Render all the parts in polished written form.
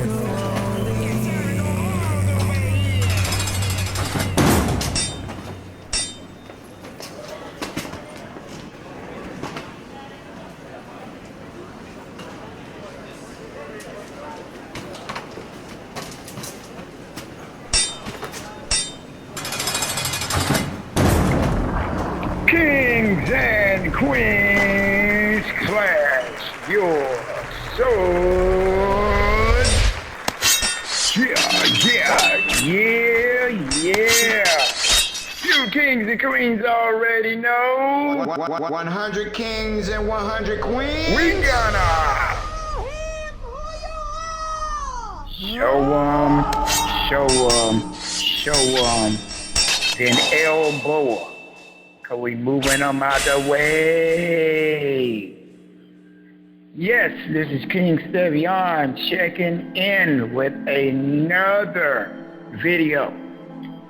Kings and Queens, clash your swords. Yeah. You kings and queens already know. 100 kings and 100 queens. We gonna show 'em, then elbow 'em. Cause we moving them out the way. Yes, this is King Stevian checking in with another video.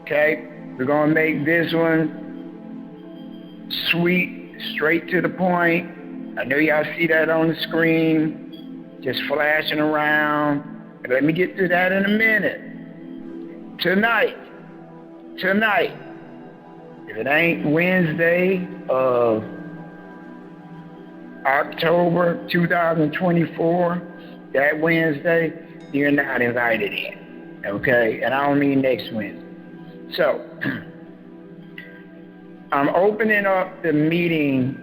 Okay, we're gonna make this one sweet, straight to the point. I know y'all see that on the screen, just flashing around. Let me get to that in a minute. Tonight, if it ain't Wednesday of October 2024, that Wednesday, you're not invited in, okay? And I don't mean next Wednesday. So, I'm opening up the meeting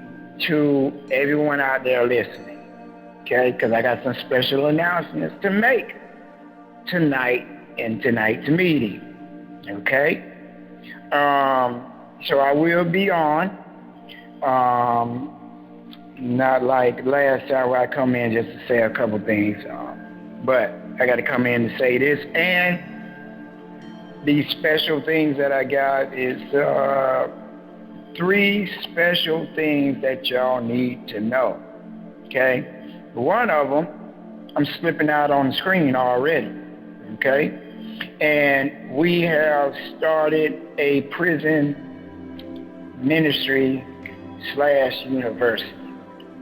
to everyone out there listening, okay? Because I got some special announcements to make tonight in tonight's meeting, okay? So I will be on, not like last time where I come in just to say a couple things, but I got to come in to say this, and these special things that I got is 3 special things that y'all need to know, okay? One of them, I'm slipping out on the screen already, okay? And we have started a prison ministry / university,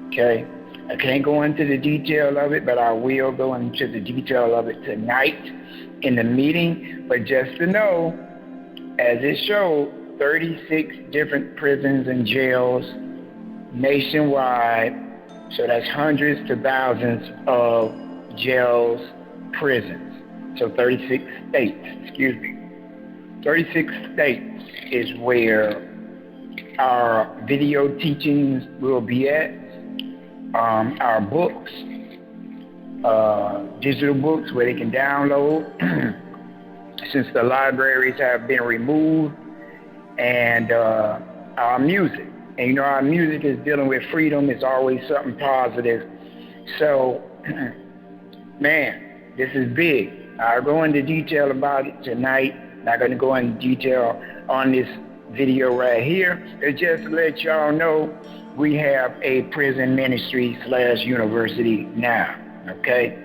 okay? I can't go into the detail of it, but I will go into the detail of it tonight in the meeting. But just to know, as it showed, 36 different prisons and jails nationwide. So that's hundreds to thousands of jails, prisons. So 36 states, 36 states is where our video teachings will be at. Our books, digital books where they can download since the libraries have been removed, and our music. And you know, our music is dealing with freedom. It's always something positive. So, man, this is big. I'll go into detail about it tonight. Not going to go into detail on this video right here. It's just to let y'all know we have a prison ministry / university now, okay?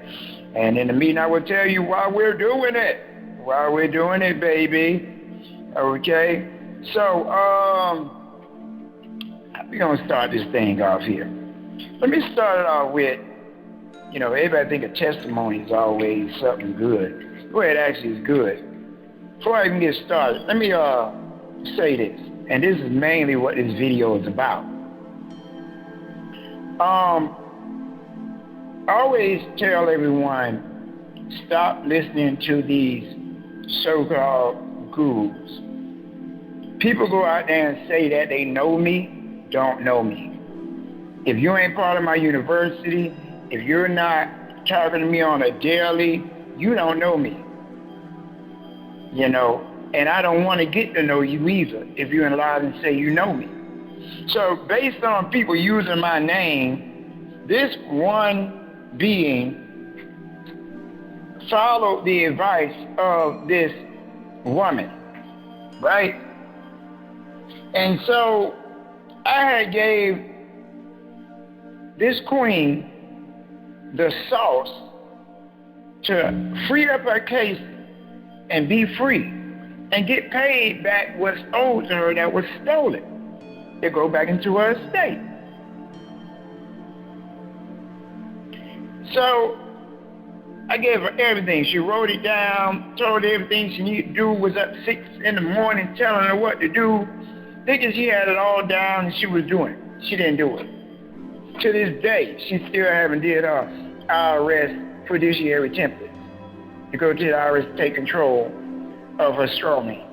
And in the meeting, I will tell you why we're doing it. Why we're doing it, baby, okay? So, we're going to start this thing off here. Let me start it off with, you know, everybody think a testimony is always something good. Well, it actually is good. Before I even get started, let me say this, and this is mainly what this video is about. I always tell everyone, stop listening to these so-called gurus. People go out there and say that they know me, don't know me. If you ain't part of my university, if you're not talking to me on a daily, you don't know me. You know, and I don't want to get to know you either if you're allowed to say you know me. So based on people using my name, this one being followed the advice of this woman, right? And so I had gave this queen the sauce to free up her case and be free and get paid back what's owed to her that was stolen. It go back into her estate. So I gave her everything. She wrote it down, told her everything she needed to do, was up 6 in the morning telling her what to do, thinking she had it all down and she was doing it. She didn't do it. To this day, she still haven't did her IRS fiduciary template to go to the IRS to take control of her straw man.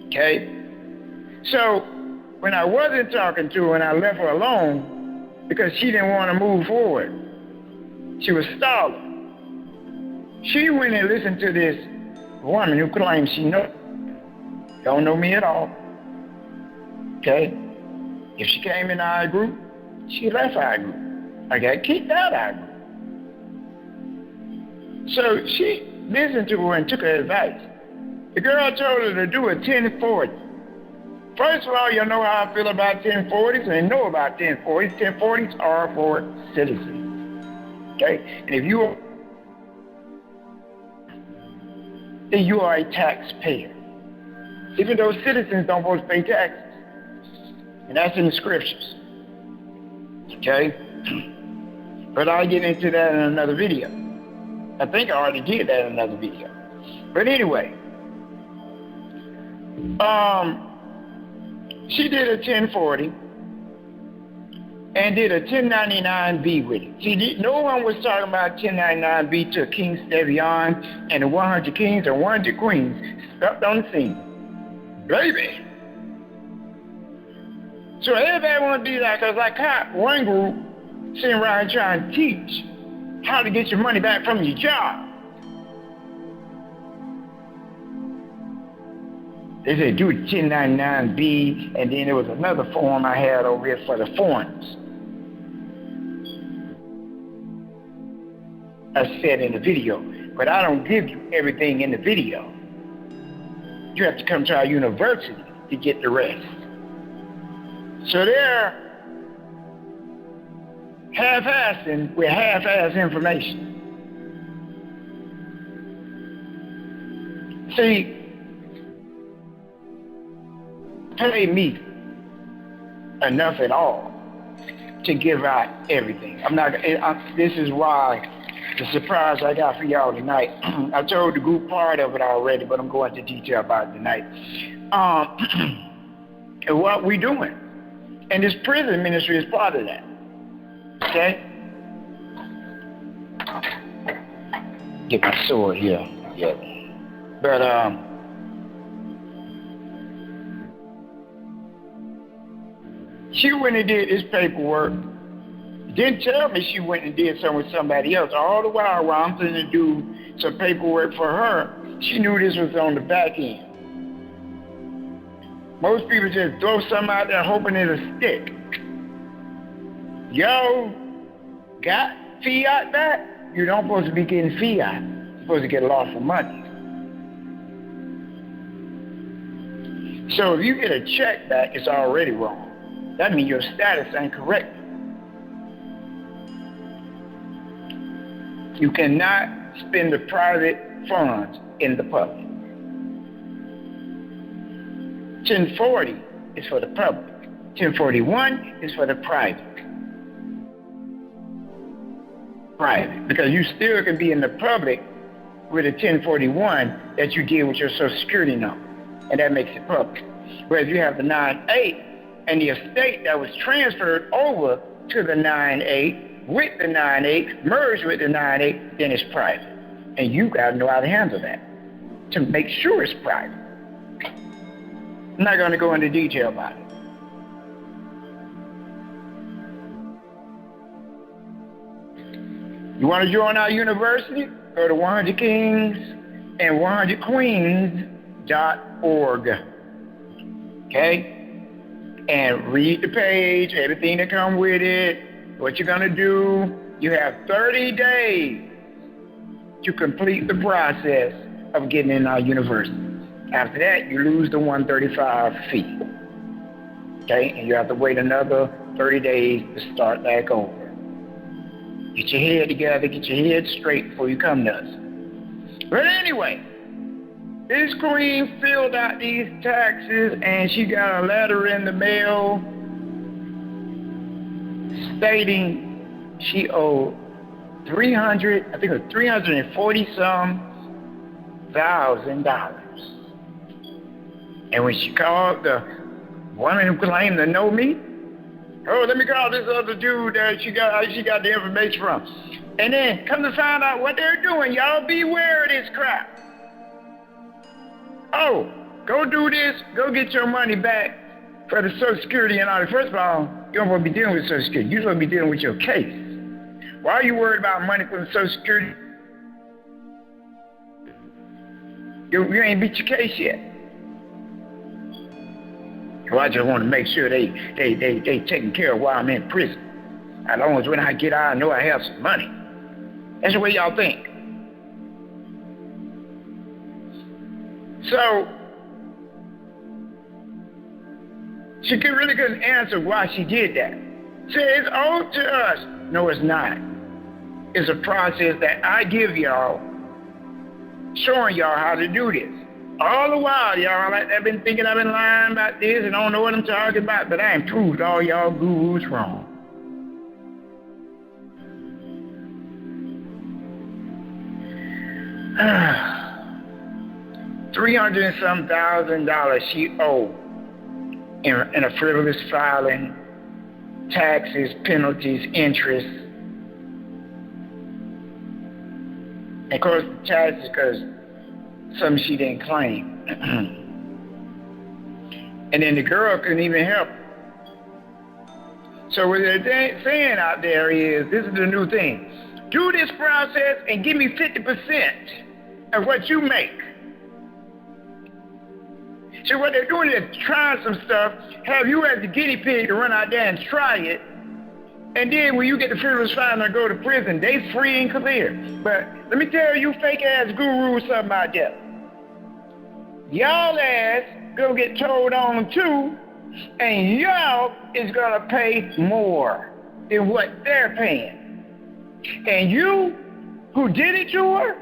Okay? So, when I wasn't talking to her and I left her alone because she didn't want to move forward, she was stalling. She went and listened to this woman who claims she don't know me at all. Okay? If she came in our group, she left our group. I got kicked out of our group. So she listened to her and took her advice. The girl told her to do a 1040. First of all, you know how I feel about 1040s, and know about 1040s. 1040s are for citizens. Okay? And if then you are a taxpayer. Even though citizens don't supposed to pay taxes. And that's in the scriptures. Okay? But I'll get into that in another video. I think I already did that in another video. But anyway, she did a 1040 and did a 1099B with it. See, no one was talking about 1099B till King Stevian and the 100 kings and 100 queens stepped on the scene. Baby. So everybody want to be like us. I caught one group sitting around trying to teach how to get your money back from your job. They said do the 1099B, and then there was another form I had over here for the foreigners. I said in the video, but I don't give you everything in the video. You have to come to our university to get the rest. So they're half-assing with half-ass information. See, pay me enough at all to give out everything. This is why the surprise I got for y'all tonight. I told the group part of it already, but I'm going into detail about it tonight. And what we doing. And this prison ministry is part of that. Okay? Get my sword here. Yeah. But she went and did this paperwork. Didn't tell me she went and did something with somebody else. All the while I'm going to do some paperwork for her, she knew this was on the back end. Most people just throw something out there hoping it'll stick. Yo, got fiat back? You don't supposed to be getting fiat. You're supposed to get lawful money. So if you get a check back, it's already wrong. That means your status ain't correct. You cannot spend the private funds in the public. 1040 is for the public. 1041 is for the private. Private, because you still can be in the public with a 1041 that you did with your Social Security number, and that makes it public. Whereas you have the 9-8 and the estate that was transferred over to the 9-8 with the 9-8, merged with the 9-8, then it's private. And you got to know how to handle that to make sure it's private. I'm not going to go into detail about it. You want to join our university? Go to 100kings and 100queens.org. Okay? And read the page, everything that comes with it, what you're going to do. You have 30 days to complete the process of getting in our university. After that, you lose the $135 fee. Okay? And you have to wait another 30 days to start back over. Get your head together, get your head straight before you come to us. But anyway, this queen filled out these taxes and she got a letter in the mail stating she owed 300, I think it was $340,000. And when she called the woman who claimed to know me, oh, let me call this other dude that she got the information from. And then come to find out what they're doing. Y'all beware of this crap. Oh, go do this, go get your money back for the Social Security and all that. First of all, you don't want to be dealing with Social Security. You're supposed to be dealing with your case. Why are you worried about money from the Social Security? You ain't beat your case yet. Well, I just want to make sure they taking care of while I'm in prison. As long as when I get out, I know I have some money. That's the way y'all think. So, she really couldn't answer why she did that. See, it's owed to us. No, it's not. It's a process that I give y'all, showing y'all how to do this. All the while, y'all, I've been thinking I've been lying about this and don't know what I'm talking about, but I ain't proved all y'all gurus wrong. $300 and some thousand she owed in a frivolous filing, taxes, penalties, interest. And of course, the taxes because something she didn't claim. And then the girl couldn't even help. So what they're saying out there is, this is the new thing. Do this process and give me 50% of what you make. So what they're doing is trying some stuff, have you as the guinea pig to run out there and try it, and then when you get the frivolous fine and go to prison, they free and clear. But let me tell you fake-ass gurus something out there. Y'all ass gonna get told on too, and y'all is gonna pay more than what they're paying. And you, who did it to her,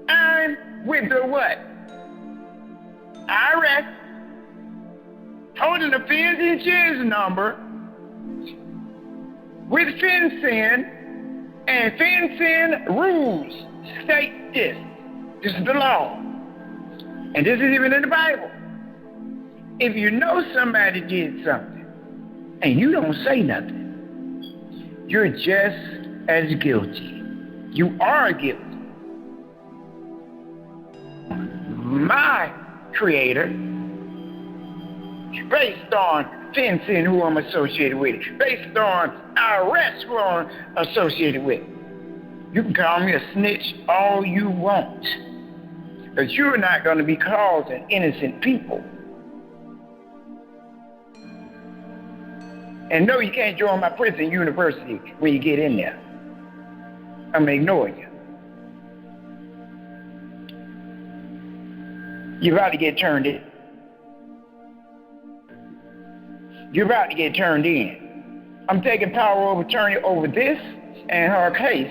I'm with the what? IRS, holding the fins and chins number with FinCEN, and FinCEN rules state this. This is the law. And this is even in the Bible. If you know somebody did something and you don't say nothing, you're just as guilty. You are guilty. My creator, based on FinCEN, who I'm associated with, based on IRS, who I'm associated with. You can call me a snitch all you want, but you're not going to be causing innocent people. And no, you can't join my prison university when you get in there. I'm going to ignore you. You're about to get turned in. You're about to get turned in. I'm taking power of attorney over this and her case.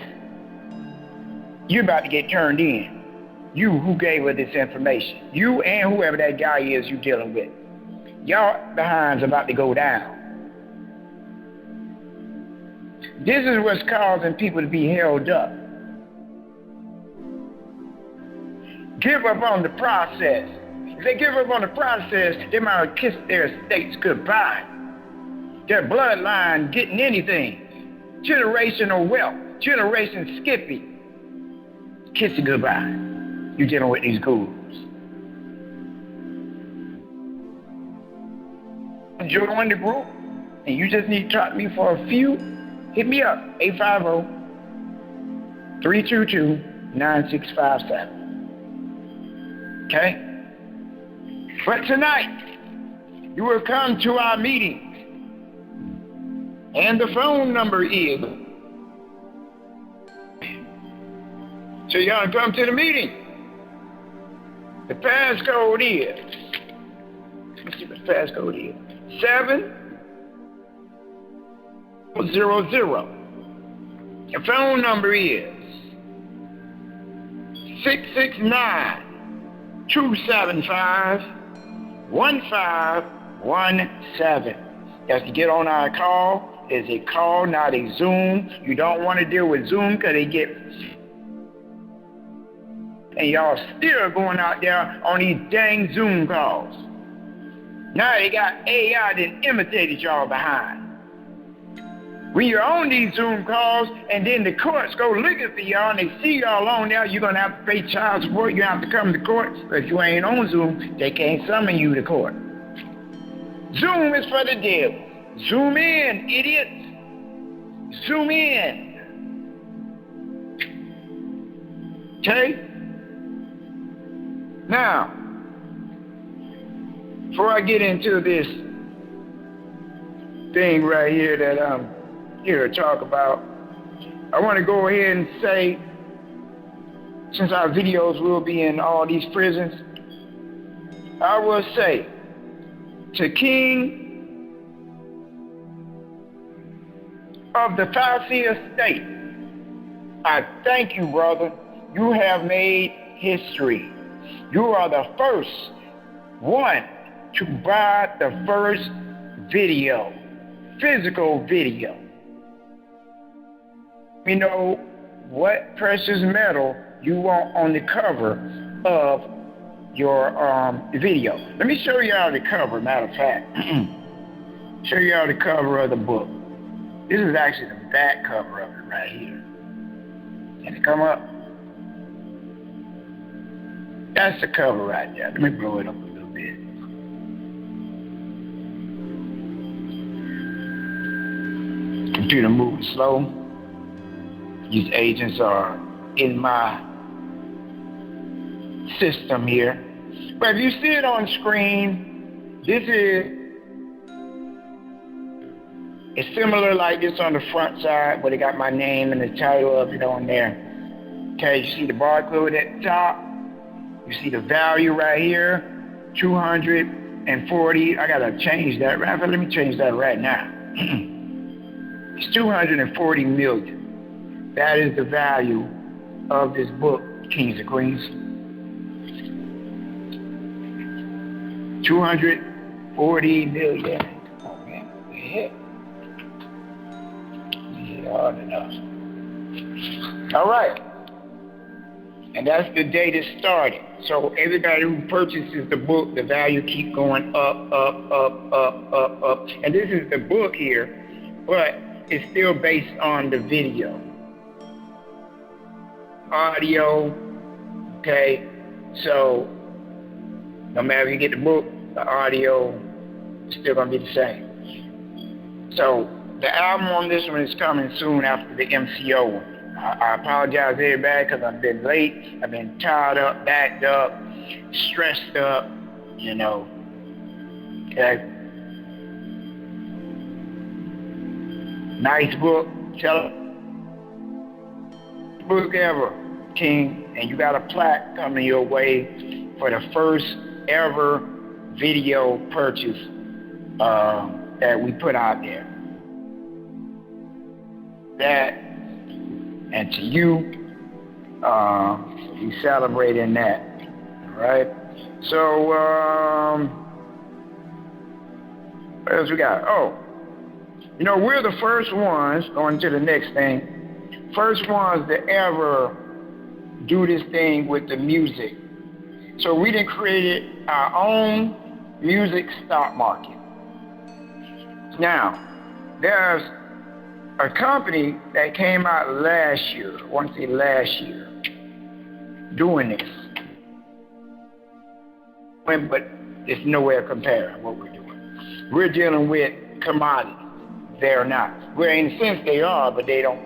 You're about to get turned in. You who gave her this information. You and whoever that guy is you're dealing with. Y'all behind's about to go down. This is what's causing people to be held up. Give up on the process. If they give up on the process, they might kiss their estates goodbye. Their bloodline getting anything. Generational wealth. Generation skipping. Kiss it goodbye. You're dealing with these gurus. Join the group, and you just need to talk to me for a few. Hit me up, 850-322-9657. Okay? But tonight, you will come to our meeting. And the phone number is. So y'all come to the meeting. The passcode is. Let's see what the passcode is. 700. The phone number is 669-275-1517. That's to get on our call is a call, not a Zoom. You don't want to deal with Zoom because they get, and y'all still going out there on these dang Zoom calls. Now they got AI that imitated y'all behind. When you're on these Zoom calls and then the courts go looking for y'all and they see y'all on there, you're going to have to pay child support. You have to come to court. But if you ain't on Zoom, they can't summon you to court. Zoom is for the devil. Zoom in, idiots. Zoom in. Okay? Now, before I get into this thing right here that I'm here to talk about, I want to go ahead and say, since our videos will be in all these prisons, I will say to King of the Fascia State, I thank you, brother. You have made history. You are the first one to buy the first video, physical video. You know what precious metal you want on the cover of your video. Let me show you all the cover, matter of fact. Show you all the cover of the book. This is actually the back cover of it right here. Can it come up? That's the cover right there. Let me blow it up a little bit. Computer moving slow. These agents are in my system here. But if you see it on screen, this is, it's similar like this on the front side, but it got my name and the title of it on there. Okay, you see the barcode at the top. You see the value right here, 240. I gotta change that. Let me change that right now. It's 240 million. That is the value of this book, Kings and Queens. 240 million. Oh man, we hit hard enough. All right. And that's the date it started. So everybody who purchases the book, the value keeps going up, up, up, up, up, up. And this is the book here, but it's still based on the video. Audio, okay? So no matter if you get the book, the audio is still going to be the same. So the album on this one is coming soon after the MCO one. I apologize to everybody because I've been late. I've been tied up, backed up, stressed up, you know. Okay. Nice book. Tell book ever, King. And you got a plaque coming your way for the first ever video purchase that we put out there. That, and to you, we celebrating that, all right? So, what else we got? Oh, you know, we're the first ones, going to the next thing, first ones to ever do this thing with the music. So we done created our own music stock market. Now, there's a company that came out last year, I want to say last year, doing this. But it's nowhere compared to what we're doing. We're dealing with commodities. They're not. Well, in a sense they are, but they don't.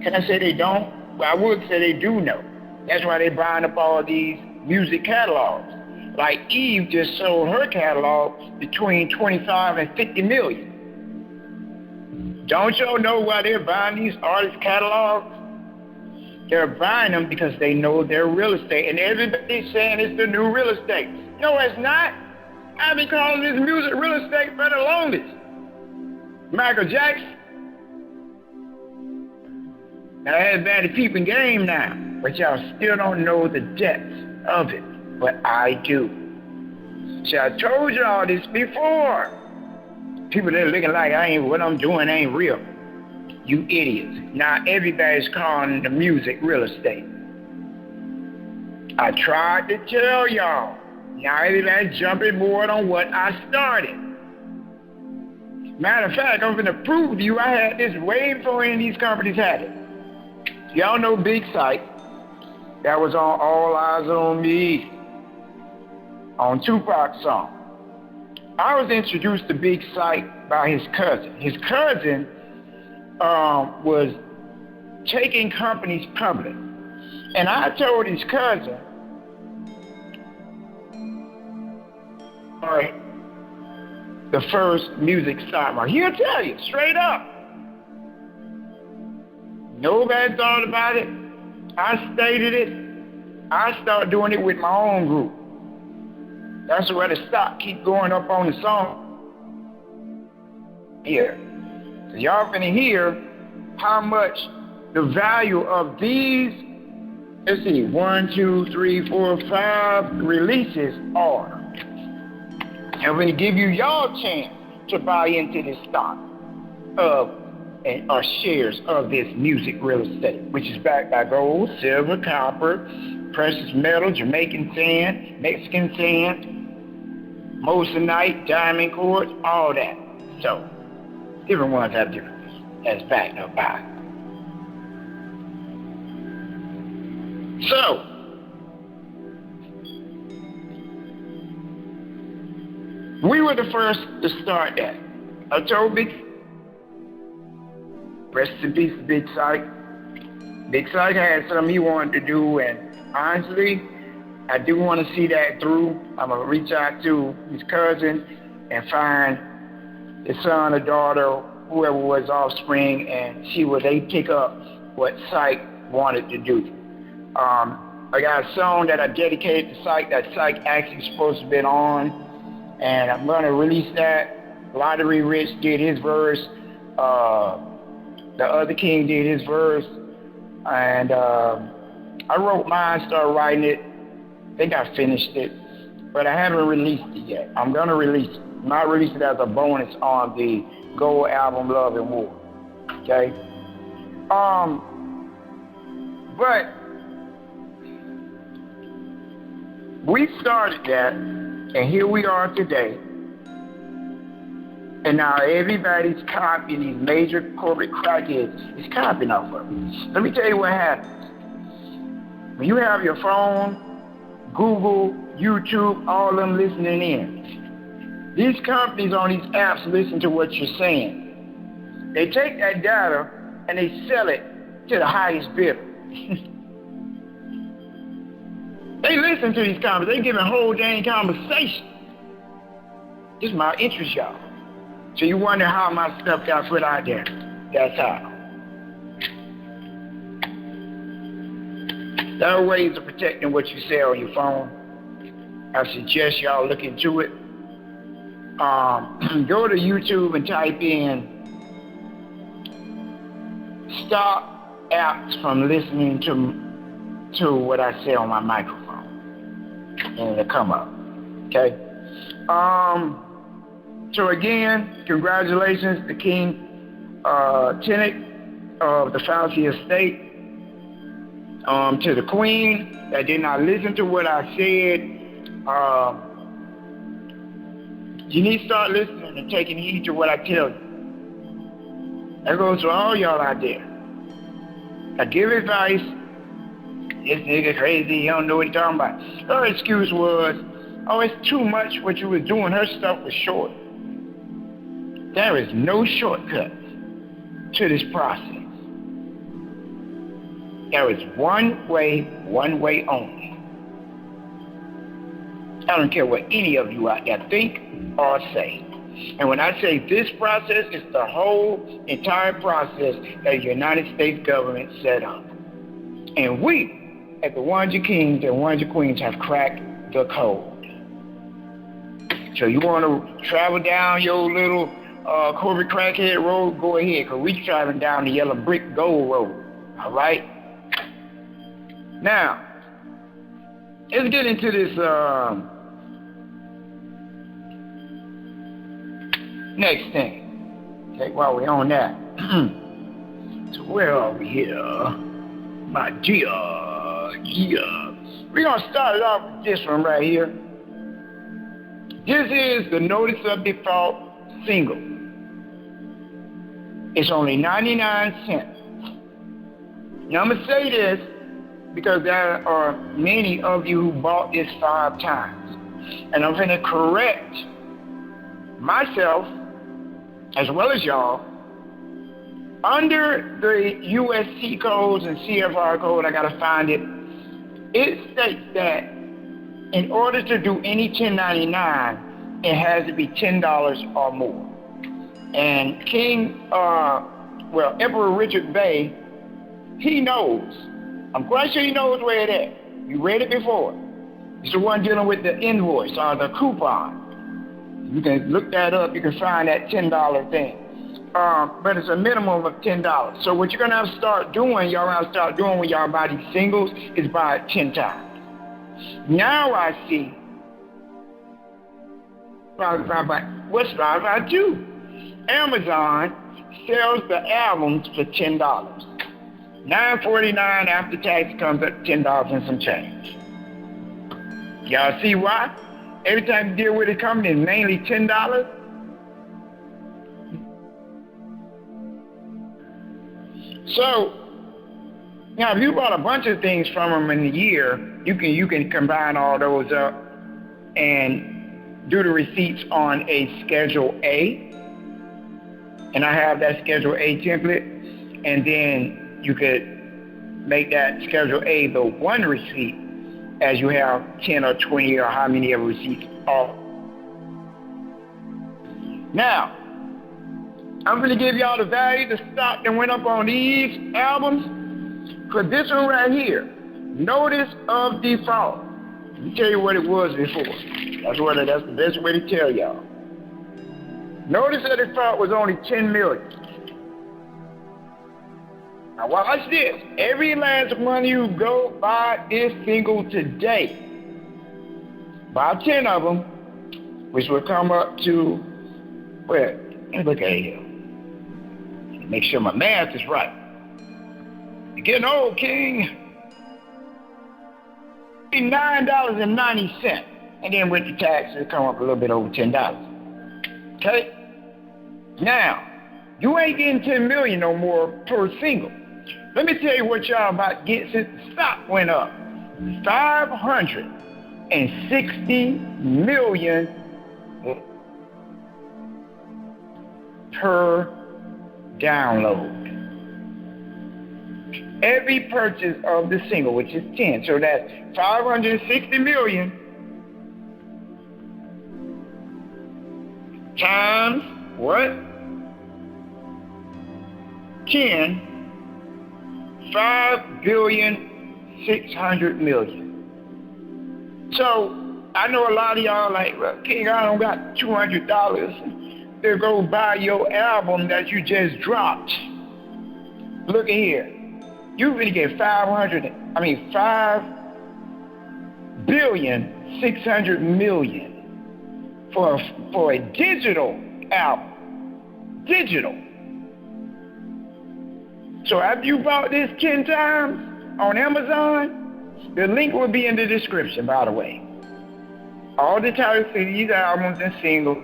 Can I say they don't? Well, I would say they do know. That's why they're buying up all these music catalogs. Like Eve just sold her catalog between 25 and 50 million. Don't y'all know why they're buying these artist catalogs? They're buying them because they know they're real estate. And everybody's saying it's the new real estate. No, it's not. I've been calling this music real estate for the longest. Michael Jackson. Now, everybody peeping game now. But y'all still don't know the depth of it. But I do. See, I told y'all this before. People that are looking like what I'm doing ain't real. You idiots. Now everybody's calling the music real estate. I tried to tell y'all. Now everybody's jumping board on what I started. Matter of fact, I'm going to prove to you I had this way before any of these companies had it. Y'all know Big Sight. That was on All Eyes on Me. On Tupac's song. I was introduced to Big Sight by his cousin. His cousin was taking companies public. And I told his cousin, the first music stock market. He'll tell you straight up. Nobody thought about it. I stated it. I started doing it with my own group. That's where the stock keep going up on the song. Here. So y'all finna hear how much the value of these, let's see, 1, 2, 3, 4, 5 releases are. I'm going to give you y'all chance to buy into this stock or shares of this music real estate, which is backed by gold, silver, copper, precious metal, Jamaican sand, Mexican sand, moissanite, diamond quartz, all that. So, different ones have different as backed up by. So, we were the first to start that. I told rest in peace to Big Sight. Big Sight had something he wanted to do, and honestly, I do want to see that through. I'm going to reach out to his cousin and find his son or daughter, whoever was offspring, and see where they pick up what Sight wanted to do. I got a song that I dedicated to Sight that Sight actually supposed to have been on, and I'm going to release that. Lottery Rich did his verse. The other king did his verse. And I wrote mine, started writing it. I think I finished it. But I haven't released it yet. I'm going to release it. I might release it as a bonus on the Gold album, Love and War. Okay? But we started that, and here we are today. And now everybody's copying, these major corporate crackheads is copying off of it. Let me tell you what happens. When you have your phone, Google, YouTube, all of them listening in. These companies on these apps listen to what you're saying. They take that data and they sell it to the highest bidder. They listen to these companies. They giving whole dang conversation. This is my interest, y'all. So you wonder how my stuff got put out there. That's how. There are ways of protecting what you say on your phone. I suggest y'all look into it. Go to YouTube and type in stop apps from listening to what I say on my microphone. And it'll come up. Okay? So again, congratulations to King Tenet of the Fauci estate. To the Queen that did not listen to what I said, you need to start listening and taking heed to what I tell you. That goes to all y'all out there. I give advice. This nigga crazy, he don't know what he's talking about. Her excuse was, oh, it's too much what you was doing. Her stuff was short. There is no shortcut to this process. There is one way only. I don't care what any of you out there think or say. And when I say this process, it's the whole entire process that the United States government set up. And we, at the Ones Your Kings and Ones Your Queens, have cracked the code. So you want to travel down your little corporate crackhead road, go ahead, because we traveling down the yellow brick gold road. All right? Now, let's get into this Next thing. Okay, while we're on that. So where are we here? My dear. Yeah. We're going to start it off with this one right here. This is the notice of default single. It's only 99 cents. Now I'm going to say this because there are many of you who bought this 5 times. And I'm going to correct myself as well as y'all. Under the USC codes and CFR code, I got to find it. It states that in order to do any 1099, it has to be $10 or more. And Emperor Richard Bey, he knows. I'm quite sure he knows where it is. You read it before. It's the one dealing with the invoice or the coupon. You can look that up. You can find that $10 thing. But it's a minimum of $10. So what you're going to have to start doing, y'all have to start doing when y'all buy these singles, is buy it 10 times. Now I see, what's 552? Amazon sells the albums for $10. $9.49 after tax comes at $10 and some change. Y'all see why? Every time you deal with a company, it's mainly $10. So now, if you bought a bunch of things from them in a year, you can combine all those up and do the receipts on a Schedule A. And I have that Schedule A template, and then you could make that Schedule A the one receipt as you have 10 or 20 or how many of receipts off. Now, I'm going to give y'all the value, the stock that went up on these albums. For this one right here, notice of default. Let me tell you what it was before. That's the best way to tell y'all. Notice of default was only 10 million. Now watch this. Every last one you go buy this single today, buy 10 of them, which will come up to, well, let me look at it here. Make sure my math is right. You're getting old, King. $9.90. And then with the tax, it'll come up a little bit over $10. Okay? Now, you ain't getting 10 million no more per single. Let me tell you what y'all about to get since the stock went up. 560 million per download. Every purchase of the single, which is 10, so that's 560 million times what? 10, 5,600,000,000. So I know a lot of y'all like, well, King, I don't got $200 to go buy your album that you just dropped. Look at here. You're going to get 5,600,000,000 for a digital album. Digital. So after you bought this 10 times on Amazon, the link will be in the description, by the way. All the titles to these albums and singles.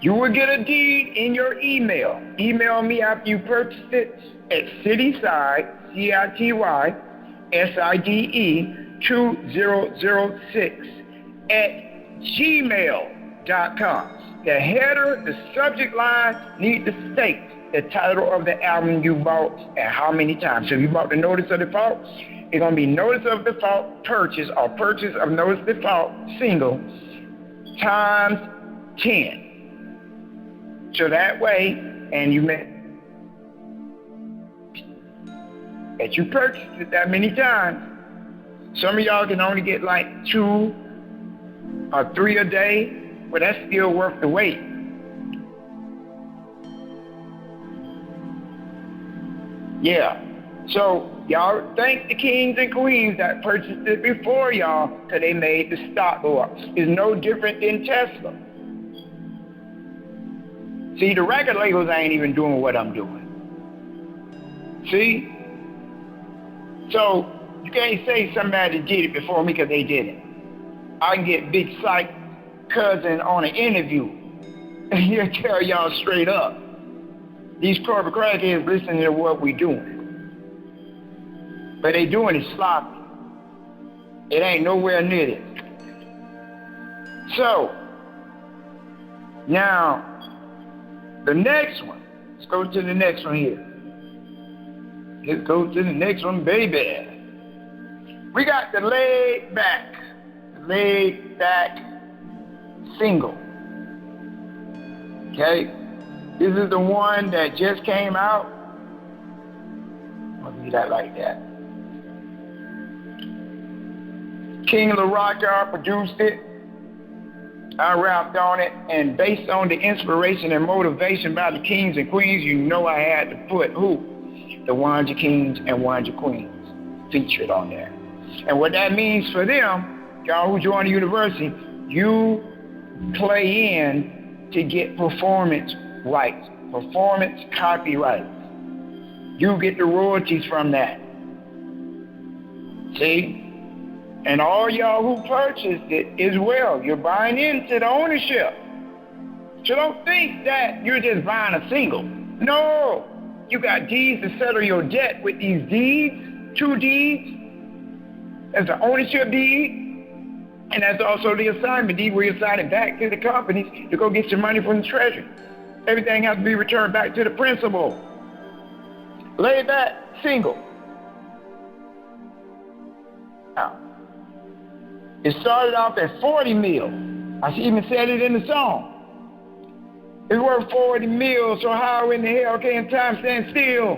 You will get a deed in your email. Email me after you purchase it at cityside, CITYSIDE 2006 at gmail.com. The header, the subject line need to state the title of the album you bought and how many times. So if you bought the notice of default, it's going to be notice of default purchase or purchase of notice of default single times 10. So that way, and you may that you purchased it that many times. Some of y'all can only get like 2 or 3 a day, but that's still worth the wait. Yeah. So y'all thank the kings and queens that purchased it before y'all, because they made the stock go up. It's no different than Tesla. See, the record labels ain't even doing what I'm doing. See? So, you can't say somebody did it before me because they didn't. I can get Big Psych cousin on an interview, and he'll tell y'all straight up, these corporate crackheads listening to what we doing. But they doing it sloppy. It ain't nowhere near this. So, now, the next one. Let's go to the next one here. Let's go to the next one, baby. We got the laid back single. Okay? This is the one that just came out. I'll do that like that. King of the Rock produced it. I rapped on it, and based on the inspiration and motivation by the kings and queens, you know I had to put who? The 100 kings and 100 queens featured on there. And what that means for them, y'all who join the university, you play in to get performance rights, performance copyrights. You get the royalties from that. See? And all y'all who purchased it as well, you're buying into the ownership. So don't think that you're just buying a single. No, you got deeds to settle your debt with these deeds, 2 deeds. That's the ownership deed, and that's also the assignment deed where you assign it back to the companies to go get your money from the treasury. Everything has to be returned back to the principal. Lay back single. Now, it started off at 40 mil. I even said it in the song. It's worth 40 mil, so how in the hell can time stand still?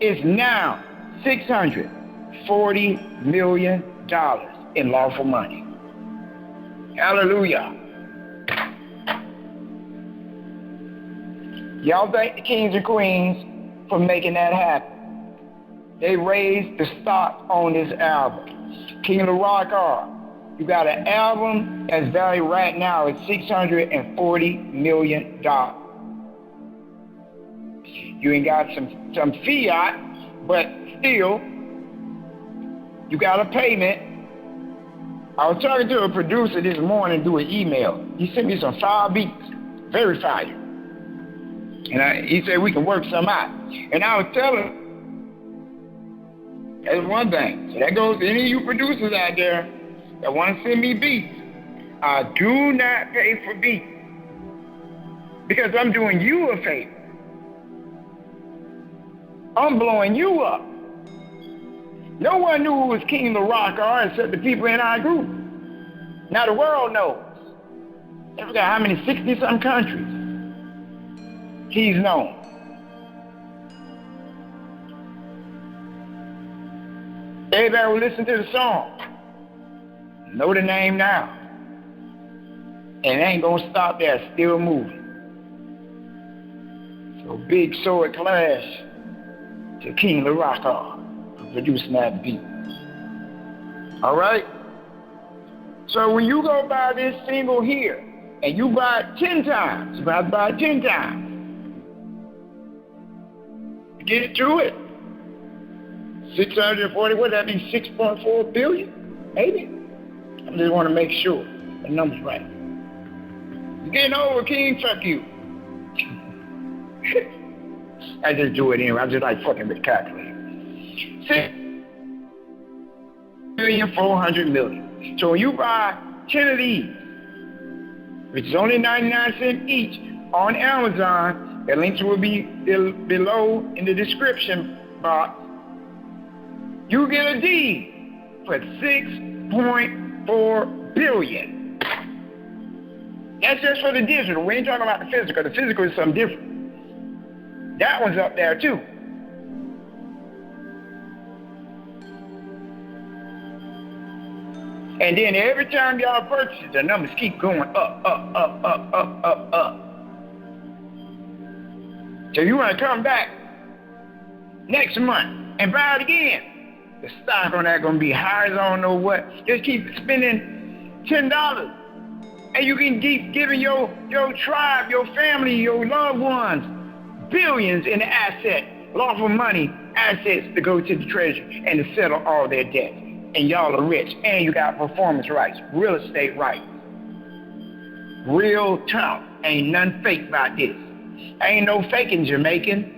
It's now $640 million in lawful money. Hallelujah. Y'all thank the kings and queens for making that happen. They raised the stock on this album. King of the Rock you got an album that's valued right now at $640 million. You ain't got some fiat, but still, you got a payment. I was talking to a producer this morning through an email. He sent me some fire beats, very fire. And he said we can work some out. And I was telling him, that's one thing. So that goes to any of you producers out there that want to send me beats. I do not pay for beats because I'm doing you a favor. I'm blowing you up. No one knew who was King of the Rock except the people in our group. Now the world knows. I forgot how many, 60-some countries he's known. Everybody will listen to the song. Know the name now. And it ain't gonna stop there, still moving. So big sword clash to King of the Rock producing that beat. Alright? So when you go buy this single here, and you buy it 10 times, you have to buy it 10 times. Get it to it. 640, what that be, 6.4 billion? Maybe? I just want to make sure the number's right. You're getting over, King, fuck you. I just do it anyway. I just like fucking with the calculator. 6.4 billion. So when you buy 10 of these, which is only 99 cents each, on Amazon, the links will be below in the description box, you get a deed for 6.4 billion. That's just for the digital. We ain't talking about the physical. The physical is something different. That one's up there too. And then every time y'all purchase it, the numbers keep going up. So you want to come back next month and buy it again. The stock on that going to be high as I don't know what. Just keep spending $10 And you can keep giving your tribe, your family, your loved ones billions in assets, lawful money, assets to go to the treasury and to settle all their debts. And y'all are rich. And you got performance rights, real estate rights. Real talent. Ain't nothing fake about this. Ain't no faking Jamaican.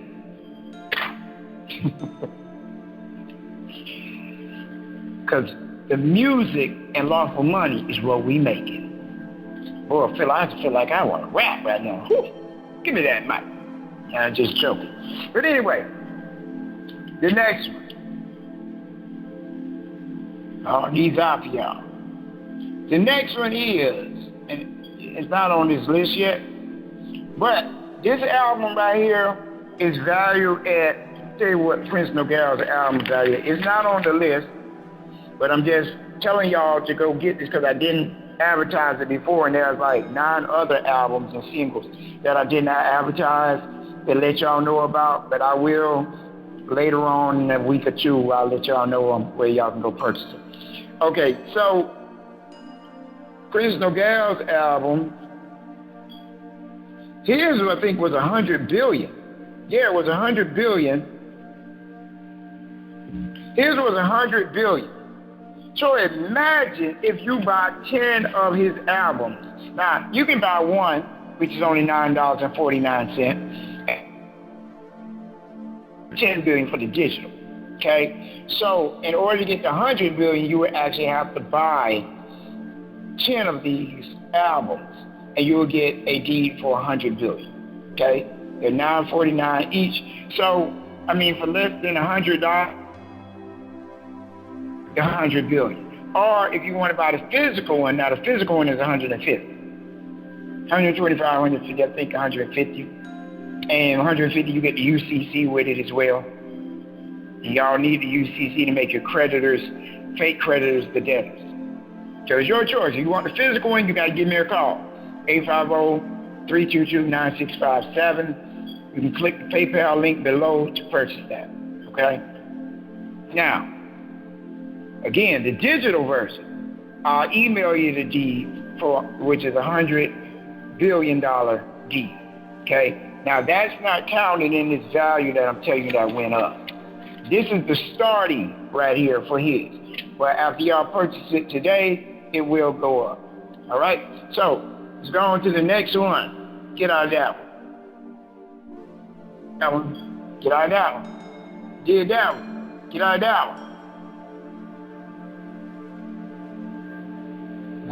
Because the music and lawful money is what we making. Boy, I feel like I want to rap right now. Whew. Give me that mic. I'm just joking. But anyway, the next one. Oh, these are for y'all. The next one is, and it's not on this list yet, but this album right here is valued at, tell you what Prince Nogueira's album value is. It's not on the list, but I'm just telling y'all to go get this because I didn't advertise it before, and there's like 9 other albums and singles that I did not advertise to let y'all know about, but I will later on in a week or two. I'll let y'all know where y'all can go purchase it. Okay, so Prince Nogueira's album, his I think was 100 billion. Yeah, it was 100 billion. His was 100 billion. So imagine if you buy 10 of his albums. Now, you can buy one, which is only $9.49. 10 billion for the digital, okay? So in order to get the 100 billion, you would actually have to buy 10 of these albums, and you will get a deed for 100 billion, okay? They're $9.49 each. So, I mean, for less than $100, 100 billion. Or if you want to buy the physical one, now the physical one is 150. 125, 150, I think 150. And 150, you get the UCC with it as well. And y'all need the UCC to make your creditors, fake creditors, the debtors. So it's your choice. If you want the physical one, you got to give me a call. 850-322-9657. You can click the PayPal link below to purchase that, okay? Now, again, the digital version, I'll email you the deed for which is $100 billion deed, okay? Now, that's not counted in this value that I'm telling you that went up. This is the starting right here for his. But after y'all purchase it today, it will go up. All right? So, let's go on to the next one. Get out of that one. That one. Get out of that one. Did that one. Get out of that one.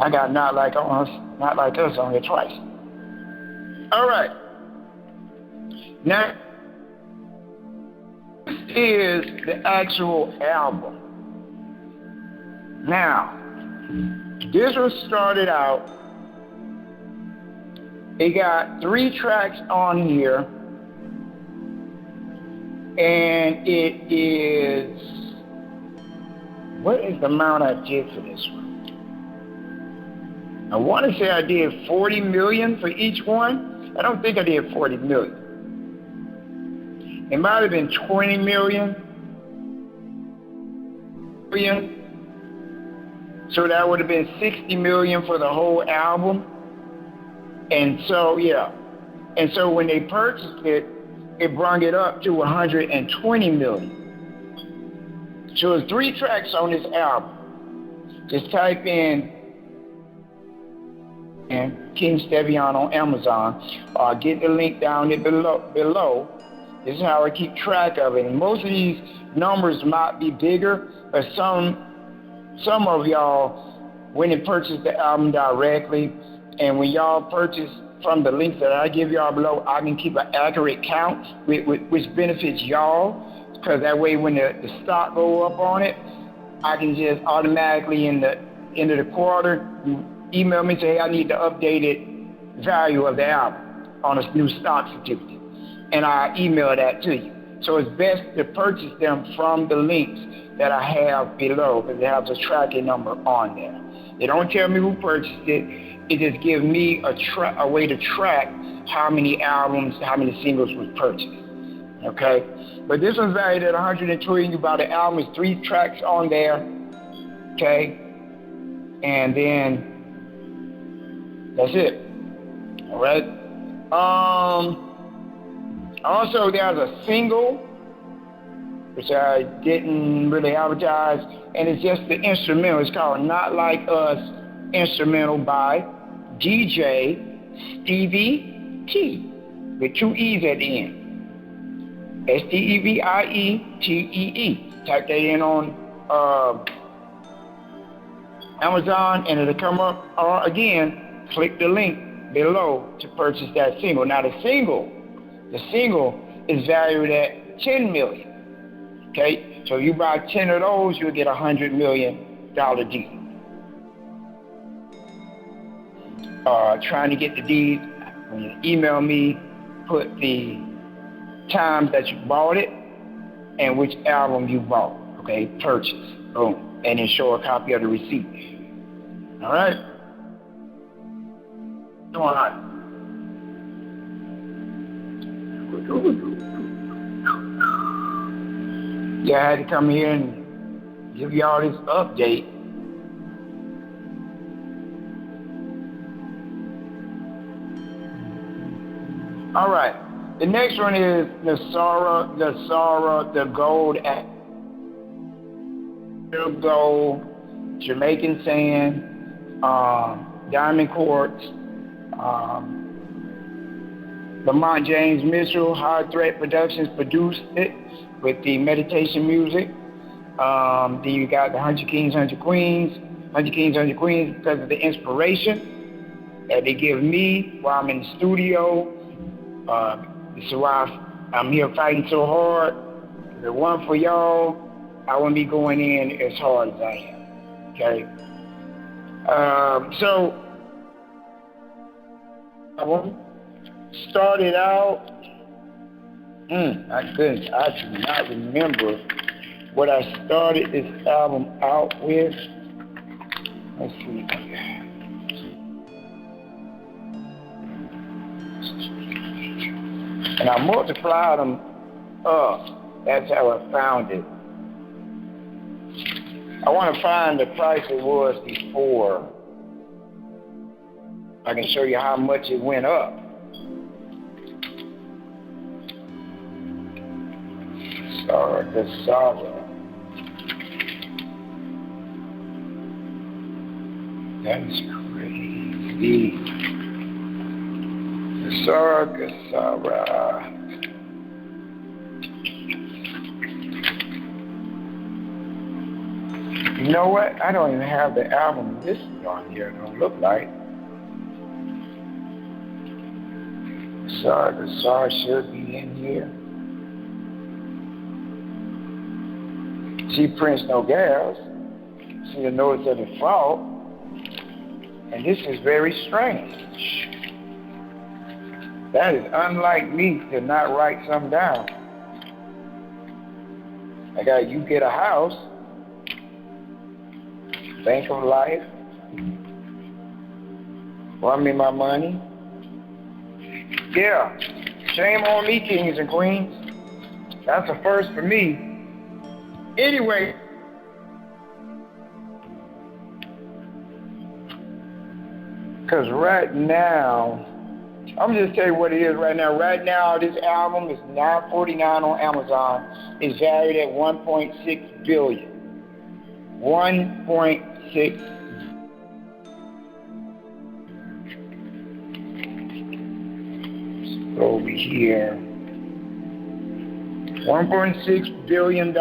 I got not like us on here twice. All right. Now, this is the actual album. Now, this was started out, it got 3 tracks on here, and it is, what is the amount I did for this one? I want to say I did 40 million for each one. I don't think I did 40 million. It might have been 20 million. So that would have been 60 million for the whole album. And so, yeah. And so when they purchased it, it brought it up to 120 million. So there's 3 tracks on this album. Just type in King Stevian on Amazon, or get the link down there below. This is how I keep track of it. And most of these numbers might be bigger, but some of y'all went and purchased the album directly. And when y'all purchase from the links that I give y'all below, I can keep an accurate count, which benefits y'all, because that way when the stock go up on it, I can just automatically in the end of the quarter, you email me and say, hey, I need the updated value of the album on a new stock certificate. And I email that to you. So it's best to purchase them from the links that I have below, because it has a tracking number on there. They don't tell me who purchased it. It just gives me a way to track how many albums, how many singles was purchased. Okay? But this one's valued at 120. You buy the album, it's 3 tracks on there. Okay? And then That's it. All right. Also, there's a single, which I didn't really advertise, and it's just the instrumental. It's called Not Like Us Instrumental by DJ Stevie T, with 2 E's at the end. STEVIETEE. Type that in on Amazon, and it'll come up. Or again, click the link below to purchase that single. Now the single is valued at $10 million. Okay, so you buy 10 of those, you'll get $100 million deed. Trying to get the deed, when you email me, put the times that you bought it and which album you bought. Okay, purchase, boom, and then show a copy of the receipt. All right. Come on. Yeah, I had to come here and give you all this update. All right. The next one is the gold gold, Jamaican sand, diamond quartz, Lamont James Mitchell, Hard Threat Productions produced it with the meditation music. Then you got the 100 Kings, 100 Queens. 100 Kings, 100 Queens because of the inspiration that they give me while I'm in the studio. This is why I'm here fighting so hard. If it weren't for y'all, I wouldn't be going in as hard as I am. Okay? So, I started out, my goodness, I do not remember what I started this album out with. Let's see. And I multiplied them up. That's how I found it. I want to find the price it was before. I can show you how much it went up. The Sara. That's crazy. The Sara. You know what? I don't even have the album listed on here. It don't look like. The Sara should be in here. She prints no gas. See the notice of default. And this is very strange. That is unlike me to not write something down. I got You Get a House, Bank of Life, Run Me My Money. Yeah, shame on me, kings and queens. That's a first for me. Anyway, because right now, I'm just tell you what it is right now. Right now, this album is $9.49 on Amazon. It's valued at $1.6 billion. 1.6 over here. $1.6 billion.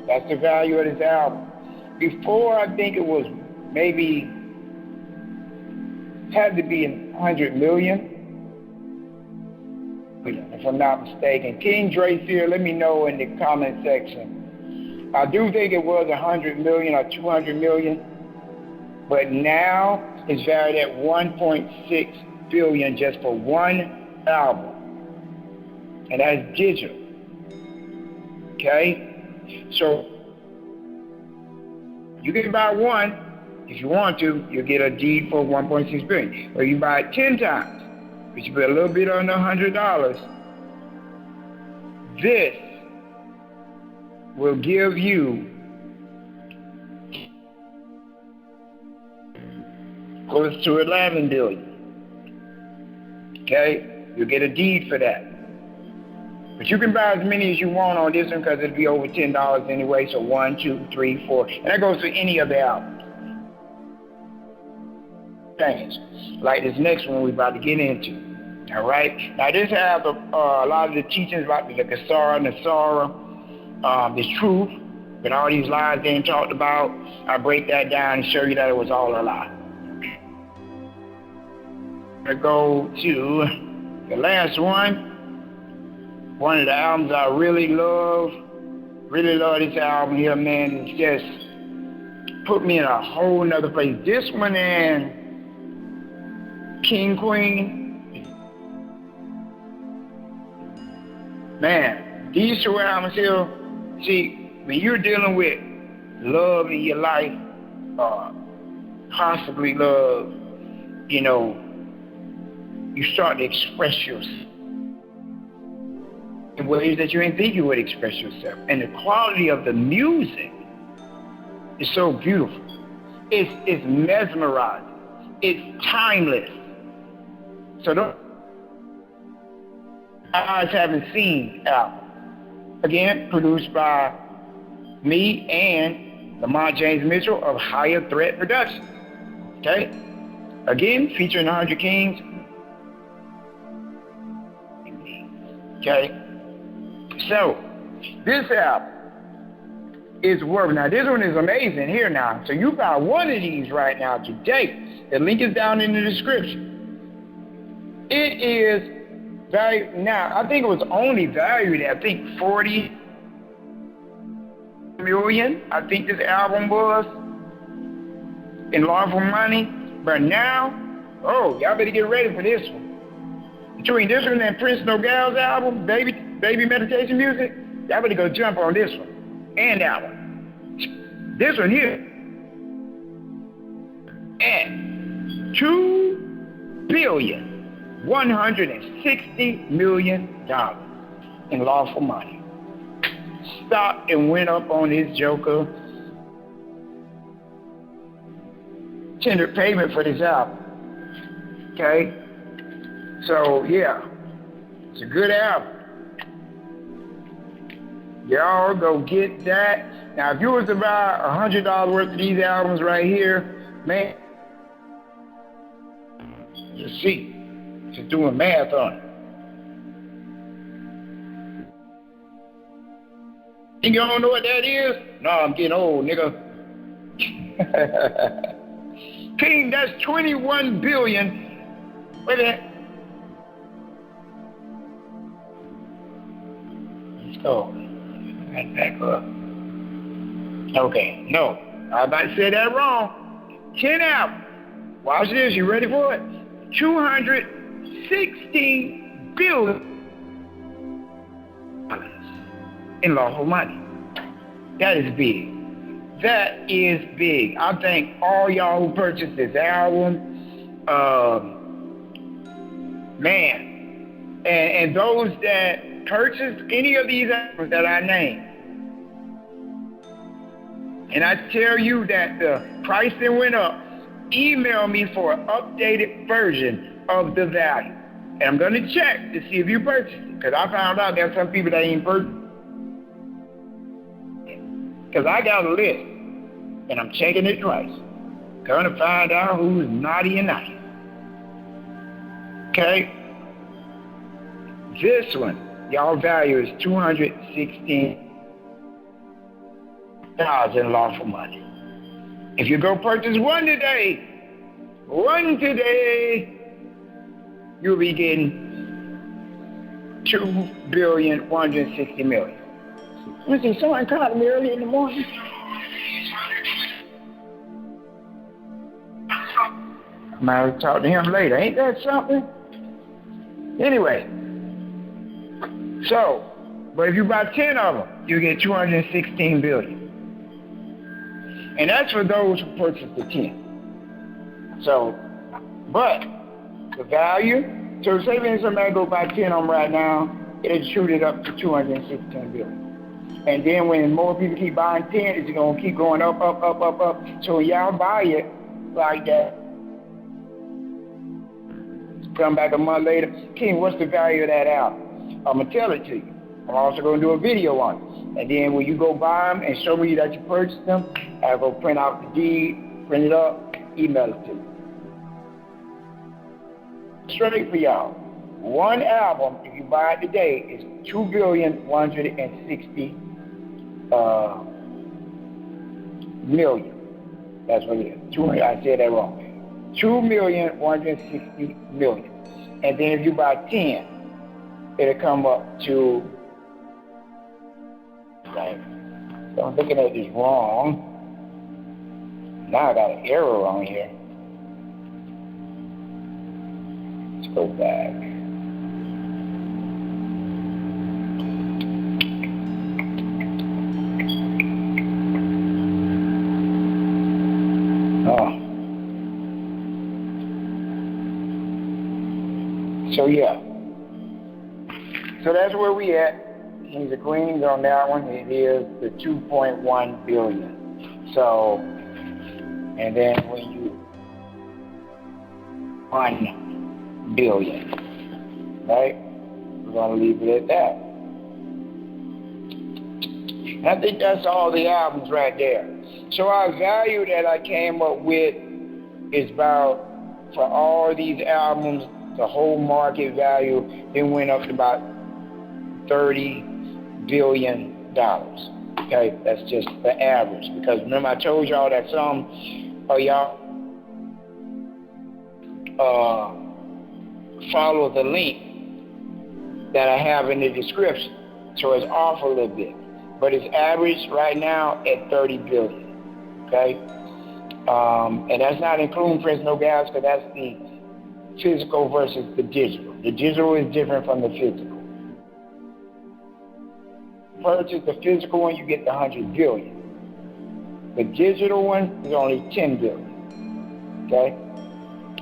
That's the value of this album. Before, I think it was maybe, had to be 100 million. If I'm not mistaken. King Drace here, let me know in the comment section. I do think it was 100 million or 200 million, but now it's valued at 1.6 billion just for one album. And that's digital. Okay? So you can buy one if you want to, you'll get a deed for 1.6 billion. Or you buy it 10 times, but you pay a little bit under $100. This will give you goes to 11 billion. Okay? You'll get a deed for that. But you can buy as many as you want on this one because it'll be over $10 anyway. So 1, 2, 3, 4. And that goes to any of the albums. Things. Like this next one we're about to get into. Alright? Now this has a lot of the teachings about the Kasara, Nasara, this truth, but all these lies they ain't talked about. I break that down and show you that it was all a lie. I go to the last one. One of the albums I really love this album here, man. It's just put me in a whole nother place. This one and King Queen. Man, these two albums here, see, when you're dealing with love in your life, possibly love, you know, you start to express yourself in ways that you didn't think you would express yourself. And the quality of the music is so beautiful. It's mesmerizing. It's timeless. So don't eyes haven't seen album. Again, produced by me and Lamont James Mitchell of Higher Threat Productions. Okay? Again, featuring 100 Kings. Okay? So, this album is worth. Now, this one is amazing here now. So, you buy one of these right now today. The link is down in the description. It is valued. Now, I think it was only valued at, 40 million. I think this album was in lawful money. But now, oh, y'all better get ready for this one. Between this one and Prince Nogal's album, Baby Meditation Music, y'all better go jump on this one and that one. This one here at $2,160 million in lawful money. Stopped and went up on this joker. Tendered payment for this album. Okay? So, yeah. It's a good album. Y'all go get that. Now, if you was to buy $100 worth of these albums right here, man, you see, just doing math on it. You don't know what that is? No, I'm getting old, nigga. King, that's 21 billion. Wait a minute. Let's go. Back up. Okay, no. I was about to say that wrong. 10 albums. Watch this. You ready for it? 216 billion in lawful money. That is big. That is big. I thank all y'all who purchased this album. Man. And those that purchased any of these albums that I named. And I tell you that the pricing went up. Email me for an updated version of the value. And I'm going to check to see if you purchased it. Because I found out there's some people that ain't purchased. Because I got a list. And I'm checking it twice. Going to find out who's naughty and nice. Okay? This one, y'all value is $216 in lawful money. If you go purchase one today, you'll be getting $2,160 million. Let me see, someone called me early in the morning. I might talk to him later. Ain't that something? Anyway. So, but if you buy 10 of them, you get $216 billion. And that's for those who purchase the 10. So, but the value, so say if somebody go buy 10 of them right now, it'll shoot it up to $216 billion. And then when more people keep buying 10, it's going to keep going up. So when y'all buy it like that, Come back a month later, King, what's the value of that album? I'm going to tell it to you. I'm also going to do a video on it. And then when you go buy them and show me that you purchased them, I'll go print out the deed, print it up, email it to you. Straight for y'all. One album, if you buy it today, is $2,160 million. That's what it is. I said that wrong. $2,160 million. And then if you buy 10, it'll come up to, right? So I'm looking at this wrong. Now I got an error on here. Let's go back. Oh. So yeah. So that's where we at. Kings and Queens on that one. It is the 2.1 billion. So, and then when you 1 billion, right? We're gonna leave it at that. And I think that's all the albums right there. So our value that I came up with is about, for all these albums, the whole market value, it went up to about $30 billion. Okay, that's just the average. Because remember I told y'all that some of y'all follow the link that I have in the description. So it's off a little bit. But it's averaged right now at 30 billion. Okay? And that's not including Prince No Gas, because that's the physical versus the digital. The digital is different from the physical. Purchase the physical one, you get the 100 billion. The digital one is only 10 billion. Okay?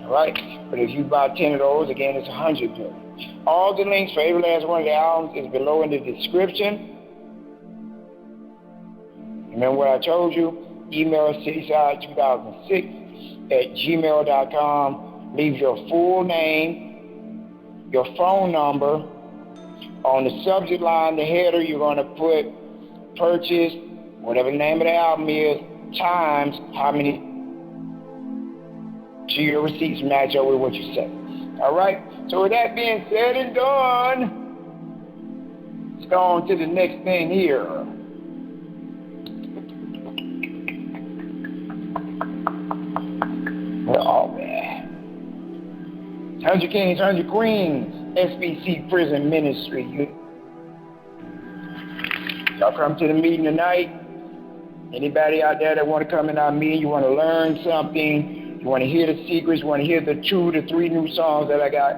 All right? But if you buy 10 of those, again, it's 100 billion. All the links for every last one of the albums is below in the description. Remember what I told you? Email cityside2006@gmail.com. Leave your full name, your phone number. On the subject line, the header, you're going to put purchase, whatever the name of the album is, times how many, so your receipts match up with what you say. All right? So with that being said and done, let's go on to the next thing here. Oh, man. 100 Kings, 100 Queens, SPC Prison Ministry. Y'all come to the meeting tonight. Anybody out there that want to come in our meeting, you want to learn something, you want to hear the secrets, you want to hear the 2 to 3 new songs that I got,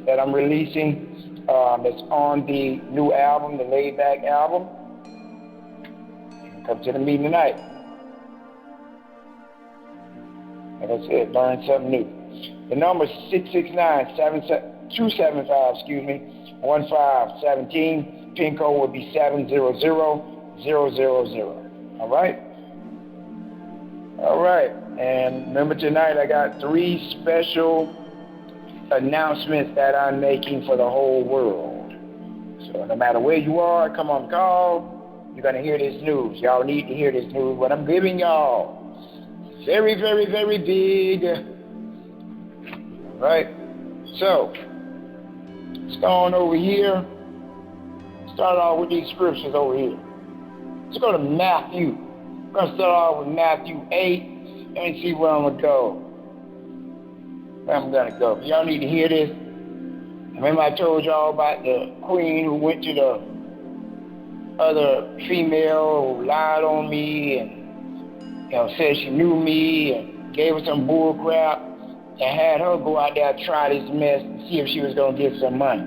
that I'm releasing, that's on the new album, the Laid Back album. Come to the meeting tonight. Like I said, learn something new. The number is 669-275-1517. PIN code will be 700000. All right? All right. And remember tonight I got 3 special announcements that I'm making for the whole world. So no matter where you are, come on call. You're going to hear this news. Y'all need to hear this news. What I'm giving y'all. Very, very, very big. All right. So, let's go on over here. Start off with these scriptures over here. Let's go to Matthew. I'm going to start off with Matthew 8. Let me see where I'm going to go. Where I'm going to go. Y'all need to hear this. Remember I told y'all about the queen who went to the other female who lied on me and said she knew me and gave her some bull crap and had her go out there and try this mess and see if she was going to get some money.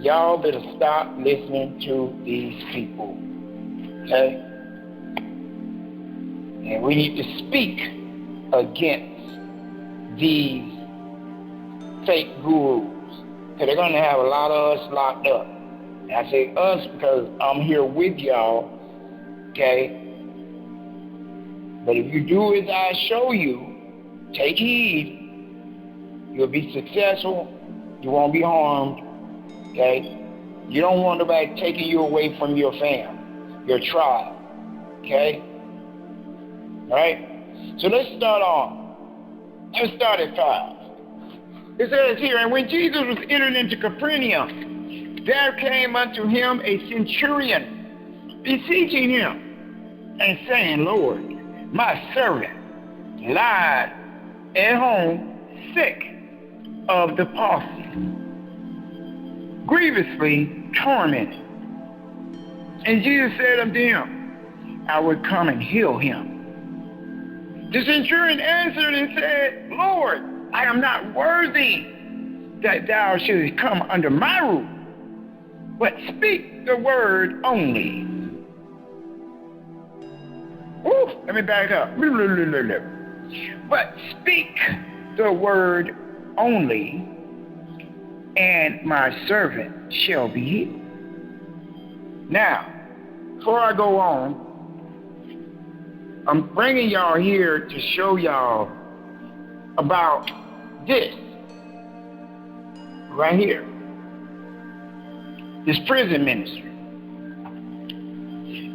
Y'all better stop listening to these people, okay? And we need to speak against these fake gurus, because they're going to have a lot of us locked up. And I say us because I'm here with y'all, okay? But if you do as I show you, take heed, you'll be successful You won't be harmed. Okay? You don't want nobody taking you away from your family, your tribe. Okay? All right? So let's start on. Let's start at 5. It says here, and when Jesus was entered into Capernaum, there came unto him a centurion, beseeching him, and saying, Lord, my servant lieth at home sick of the palsy, grievously tormented. And Jesus said unto him, I will come and heal him. The centurion answered and said, Lord, I am not worthy that thou shouldest come under my roof, but speak the word only. Ooh, let me back up. But speak the word only, and my servant shall be healed. Now, before I go on, I'm bringing y'all here to show y'all about this right here, this prison ministry.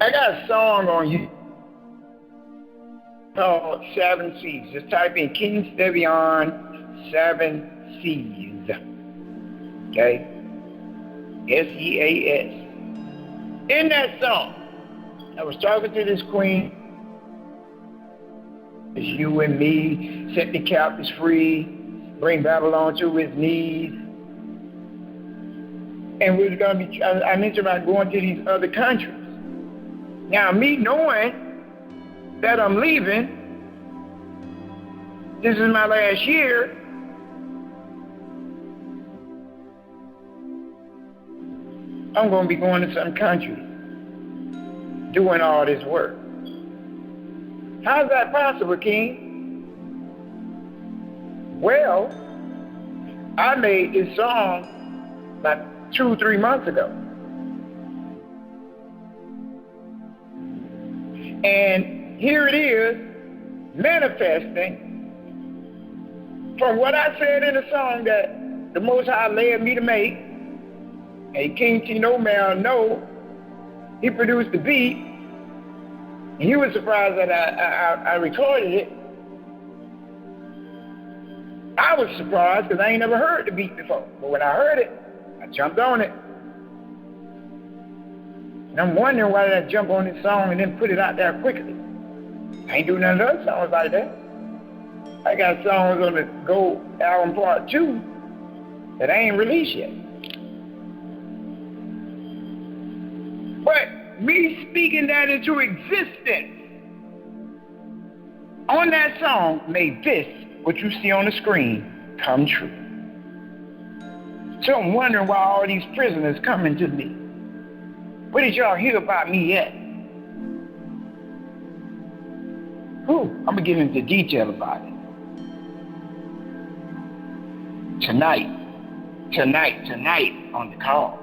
I got a song on you called 7 Seas. Just type in King Stevian 7 Seas. Okay? SEAS. In that song, I was talking to this queen. It's you and me, set the captives free, bring Babylon to his knees. And we're going to be, I mentioned about going to these other countries. Now, me knowing that I'm leaving, this is my last year, I'm going to be going to some country, doing all this work. How's that possible, King? Well, I made this song about 2-3 months ago. And here it is, manifesting from what I said in the song that the Most High led me to make. And King Tino Man know, he produced the beat. And he was surprised that I recorded it. I was surprised because I ain't never heard the beat before. But when I heard it, I jumped on it. And I'm wondering why did I jump on this song and then put it out there quickly. I ain't doing none of those songs like that. I got songs on the Go album Part 2 that I ain't released yet. But me speaking that into existence on that song made this, what you see on the screen, come true. So I'm wondering why all these prisoners coming to me. What did y'all hear about me yet? I'm going to get into detail about it. Tonight on the call.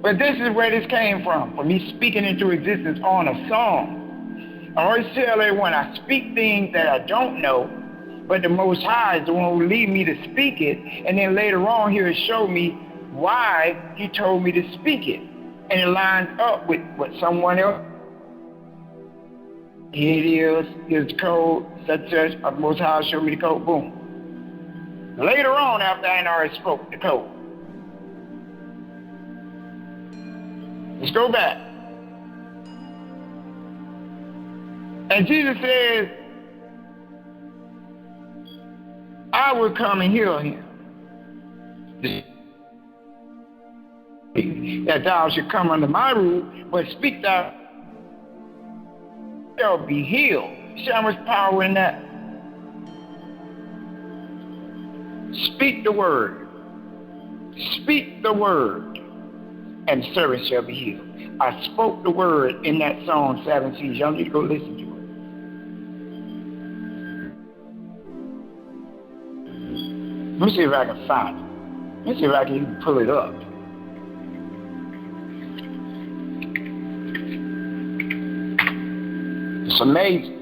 But this is where this came from me speaking into existence on a song. I always tell everyone I speak things that I don't know, but the Most High is the one who lead me to speak it, and then later on He'll show me why He told me to speak it. And it lines up with what someone else. Here it is, here's the code, such. The Most High showed me the code, boom. Later on, after I already spoke the code. Let's go back. And Jesus says, I will come and heal him. That thou should come under my roof, but speak thou shall be healed. See how much power in that? Speak the word. Speak the word, and the servant shall be healed. I spoke the word in that song, 7 Seas. Y'all need to go listen to it. Let me see if I can find it. Let me see if I can even pull it up. It's amazing.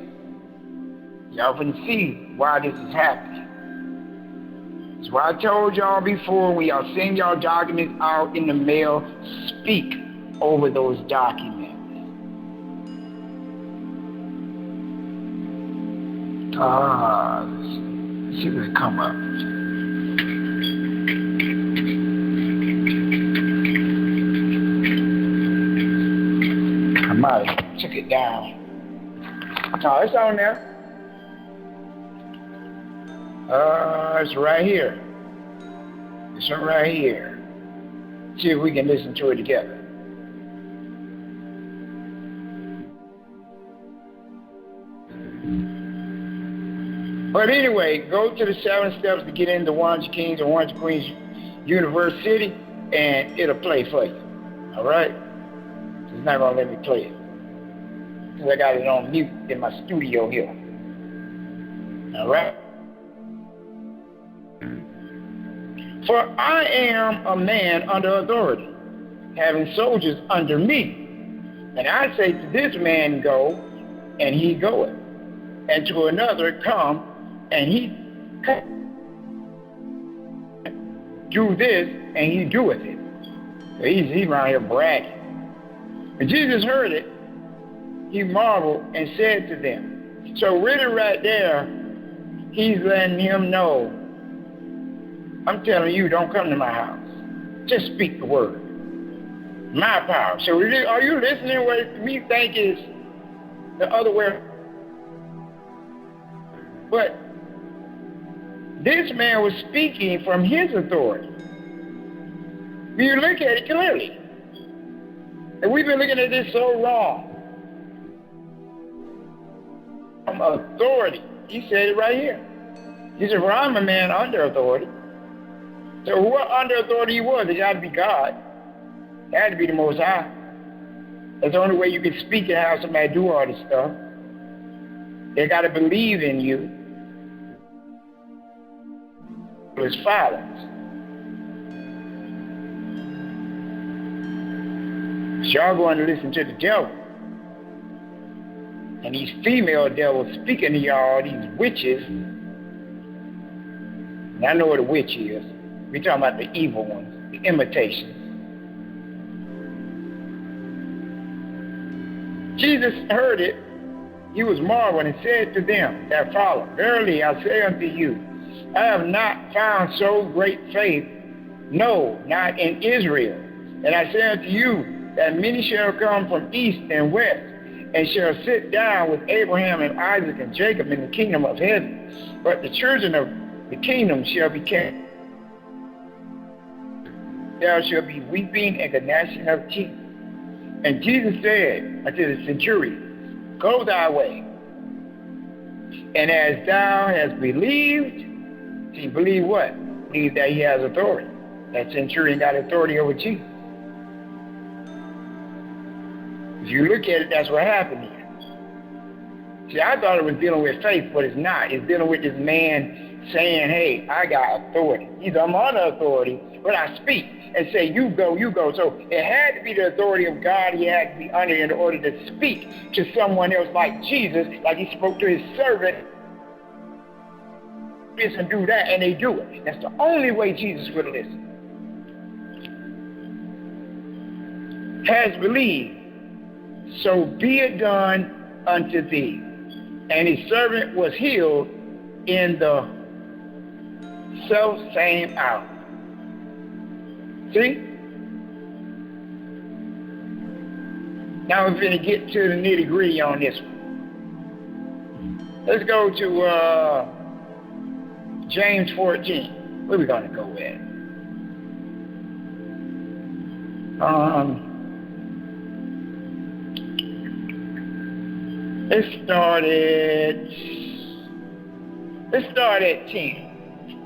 Y'all can see why this is happening. It's That's why I told y'all before, when y'all send y'all documents out in the mail, speak over those documents. Let's see if it come up. I might have took it down. No, it's on there. It's right here. It's right here. See if we can listen to it together. But anyway, go to the 7 steps to get into 100 Kings and 100 Queens University, and it'll play for you. All right? It's not going to let me play it, because I got it on mute in my studio here. All right? For I am a man under authority, having soldiers under me. And I say to this man, go, and he goeth. And to another, come, and he cometh. Do this, and he doeth it. So he's around here bragging. When Jesus heard it, he marveled and said to them. So really right there, he's letting him know, I'm telling you, don't come to my house. Just speak the word. My power. So are you listening what we think is the other way? But this man was speaking from his authority. When you look at it clearly. And we've been looking at this so wrong. From authority. He said it right here. He said, well, I'm a man under authority. So what under authority he was? It had to be God. It had to be the Most High. That's the only way you can speak and have somebody do all this stuff. They got to believe in you. His fathers. So y'all going to listen to the devil. And these female devils speaking to y'all, these witches. And I know what a witch is. We're talking about the evil ones, the imitations. Jesus heard it. He was marveling and said to them that followed, verily I say unto you, I have not found so great faith, no, not in Israel. And I say unto you that many shall come from east and west, and shall sit down with Abraham and Isaac and Jacob in the kingdom of heaven. But the children of the kingdom shall be cast. There shall be weeping and gnashing of teeth. And Jesus said unto the centurion, go thy way. And as thou hast believed, see, believe what? Believe that he has authority. That centurion got authority over Jesus. If you look at it, that's what happened here. See, I thought it was dealing with faith, but it's not. It's dealing with this man saying, hey, I got authority. He's I'm under authority, but I speak and say, you go, you go. So it had to be the authority of God he had to be under in order to speak to someone else like Jesus, like he spoke to his servant. This and do that, and they do it. That's the only way Jesus would listen. Has believed, so be it done unto thee. And his servant was healed in the self-same hour. See? Now we're going to get to the nitty-gritty on this one. Let's go to James 14. Where are we going to go with? Let's start at 10.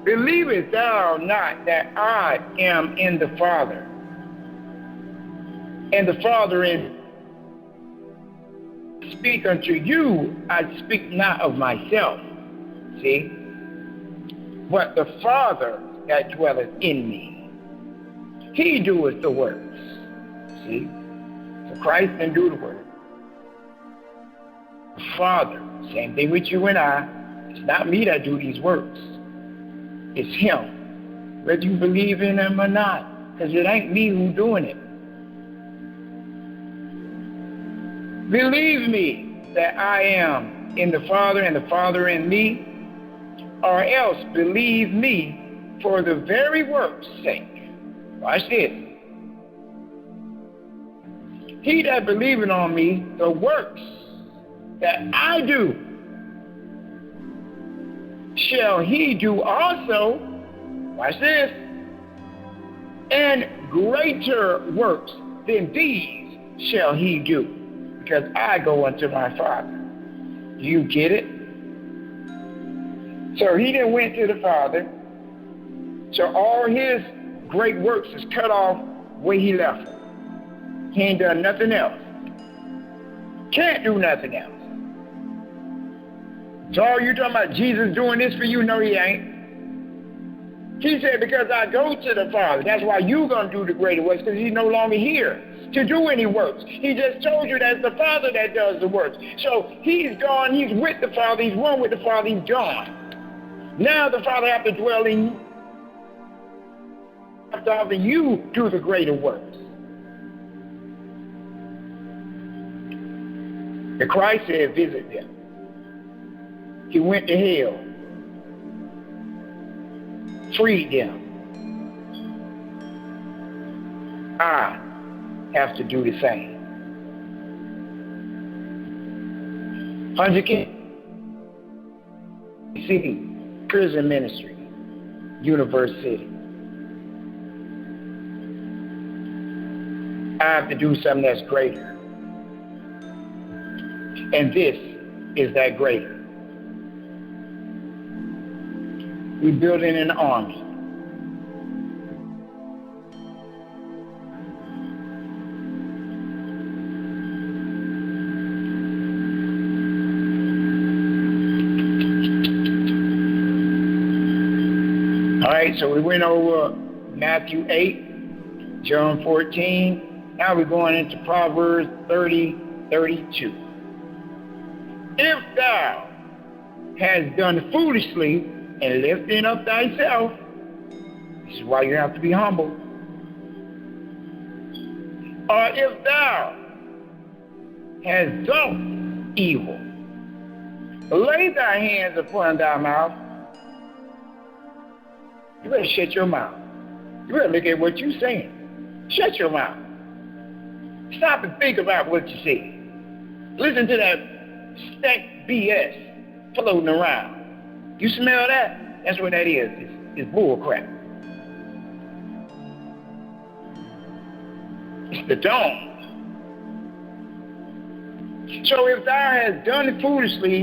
Believest thou not that I am in the Father, and the Father in speak unto you, I speak not of myself, see, but the Father that dwelleth in me, he doeth the works, see. So Christ can do the work. The Father, same thing with you and I. It's not me that do these works. It's him. whether you believe in him or not, because it ain't me who's doing it. Believe me that I am in the Father and the Father in me, or else believe me for the very work's sake. Watch this. He that believeth on me, the works that I do, shall he do also. Watch this. And greater works than these shall he do, because I go unto my Father. Do you get it? So he that went to the Father, so all his great works is cut off where he left them. He ain't done nothing else. Can't do nothing else. So all you talking about Jesus doing this for you? No, he ain't. He said, because I go to the Father, that's why you going to do the greater works, because he's no longer here to do any works. He just told you that's the Father that does the works. So he's gone, he's with the Father, he's one with the Father, he's gone. Now the Father has to dwell in you, after you do the greater works. The Christ said, visit them. He went to hell, freed them. I have to do the same. 100 City, prison ministry, university. I have to do something that's greater. And this is that greater. We're building an army. All right, so we went over Matthew 8, John 14. Now we're going into Proverbs 30:32. If thou hast done foolishly and lifting up thyself, this is why you have to be humble. Or if thou hast done evil, lay thy hands upon thy mouth. You better shut your mouth. You better look at what you're saying. Shut your mouth. Stop and think about what you say. Listen to that stack BS floating around. You smell that? That's what that is. It's bull crap. It's the dawn. So if thou hast done foolishly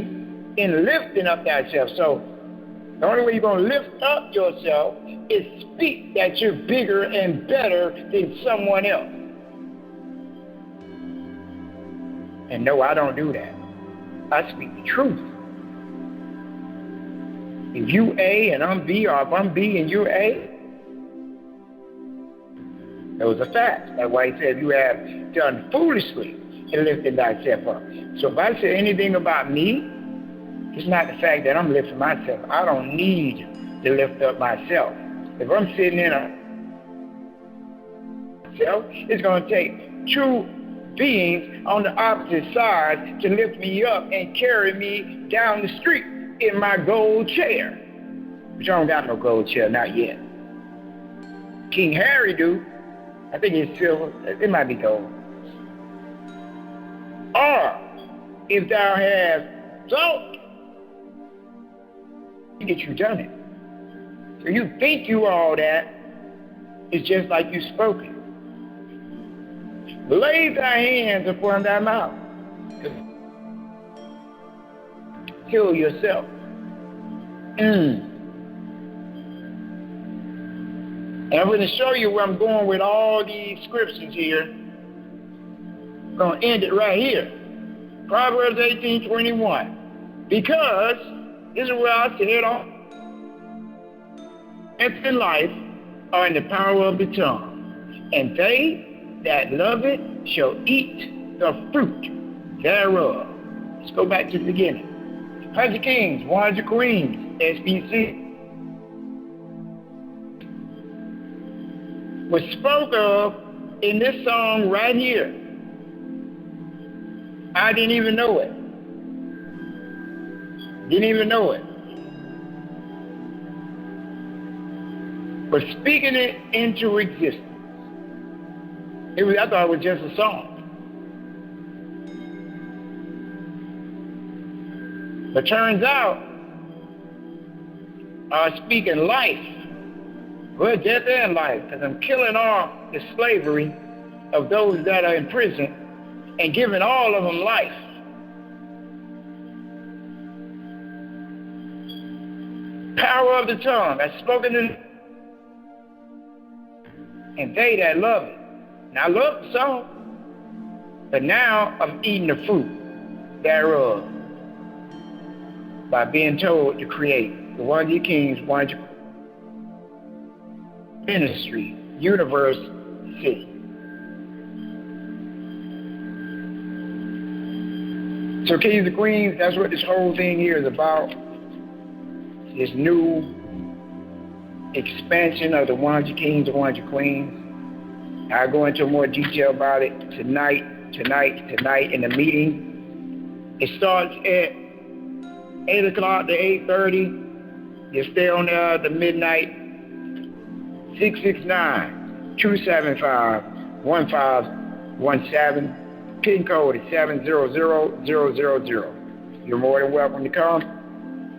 in lifting up thyself, so the only way you're going to lift up yourself is speak that you're bigger and better than someone else. And no, I don't do that. I speak the truth. If you A and I'm B, or if I'm B and you're A, those are facts. That's why he said you have done foolishly in lifting thyself up. So if I say anything about me, it's not the fact that I'm lifting myself. I don't need to lift up myself. If I'm sitting in myself, it's going to take two beings on the opposite side to lift me up and carry me down the street in my gold chair. But I don't got no gold chair, not yet. King Harry do. I think it's silver. It might be gold. Or, if thou hast thought that you done it. So you think you all that, it's just like you spoken. Lay thy hands upon thy mouth. Kill yourself. And I'm going to show you where I'm going with all these scriptures here. I'm going to end it right here. Proverbs 18:21. Because this is where I said all. Death and life are in the power of the tongue, and they that love it shall eat the fruit thereof. Let's go back to the beginning. 100 kings, 100 queens, SPC. was spoke of in this song right here. I didn't even know it. Didn't even know it. But speaking it into existence. I thought it was just a song. But turns out, speaking life, well, death and life, because I'm killing off the slavery of those that are in prison and giving all of them life. Power of the tongue, that's spoken in, and they that love it. Now I love the song, but now I'm eating the fruit thereof by being told to create the One of Your Kings, One of Your Ministry, Universe, City. So Kings and Queens, that's what this whole thing here is about. This new expansion of the One of Your Kings and One of Your Queens. I'll go into more detail about it tonight in the meeting. It starts at 8 o'clock to 8:30. You stay on there to midnight. 669-275-1517. PIN code is 700000. You're more than welcome to come.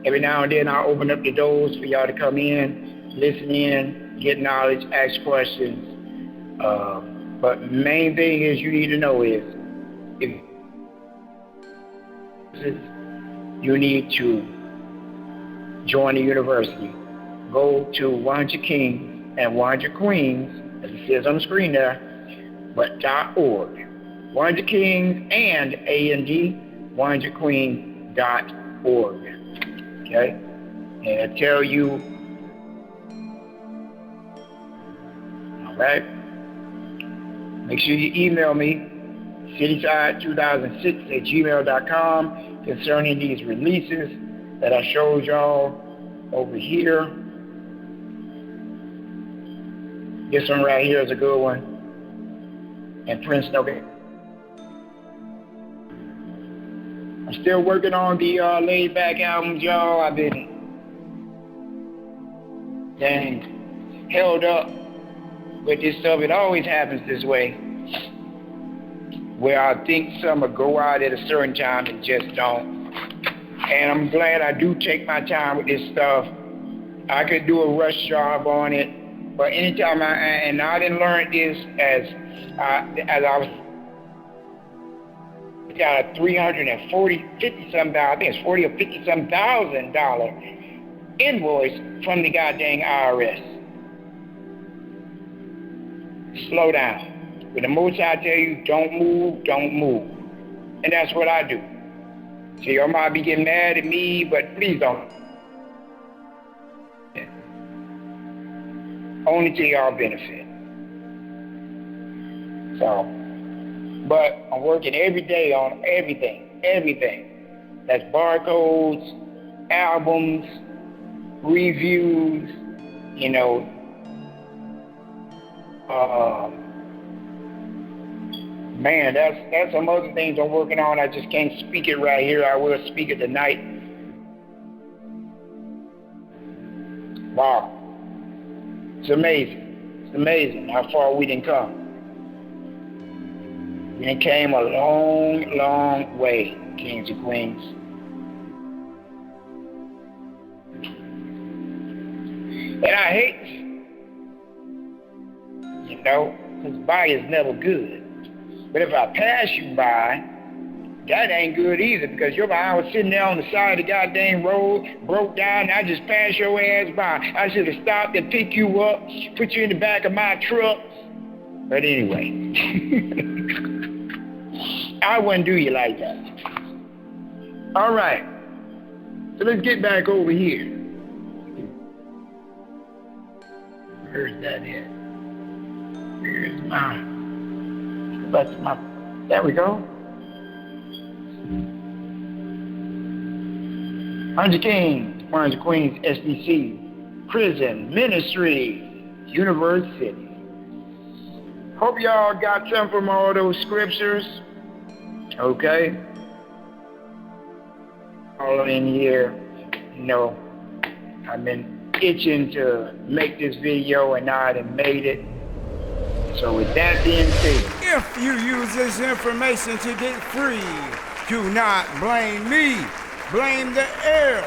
Every now and then I'll open up the doors for y'all to come in, listen in, get knowledge, ask questions. But the main thing is you need to know is if you need to join the university. Go to 100 Kings and 100 Queens, as it says on the screen there, but .org. 100 Kings and A&D, 100Queens.org. Okay? And I tell you, all right? Make sure you email me, cityside2006@gmail.com, concerning these releases that I showed y'all over here. This one right here is a good one. And Prince November. I'm still working on the laid back albums, y'all. I've been held up with this stuff. It always happens this way, where I think some will go out at a certain time and just don't. And I'm glad I do take my time with this stuff. I could do a rush job on it, but anytime I didn't learn this as I was got a $50-some, I think it's $40 or $50-some thousand invoice from the goddamn IRS. Slow down. When the Most High tell you don't move, don't move. And that's what I do. So y'all might be getting mad at me, but please don't. Only to y'all benefit. So, but I'm working every day on everything. That's barcodes, albums, reviews, you know, man, that's some other things I'm working on. I just can't speak it right here. I will speak it tonight. Wow. It's amazing. It's amazing how far we done come. We done came a long, long way, Kings and Queens. And I hate, you know, because by is never good. But if I pass you by, that ain't good either, because your behind was sitting there on the side of the goddamn road, broke down, and I just passed your ass by. I should have stopped and picked you up, put you in the back of my truck. But anyway, I wouldn't do you like that. All right, so let's get back over here. Where's that at? Where's my... Back to my, there we go. 100 Kings, 100 Queens, SPC, Prison, Ministry, Universe City. Hope y'all got something from all those scriptures. Okay? All in here, you know, I've been itching to make this video and I done made it. So with that being said, if you use this information to get free, do not blame me. Blame the L,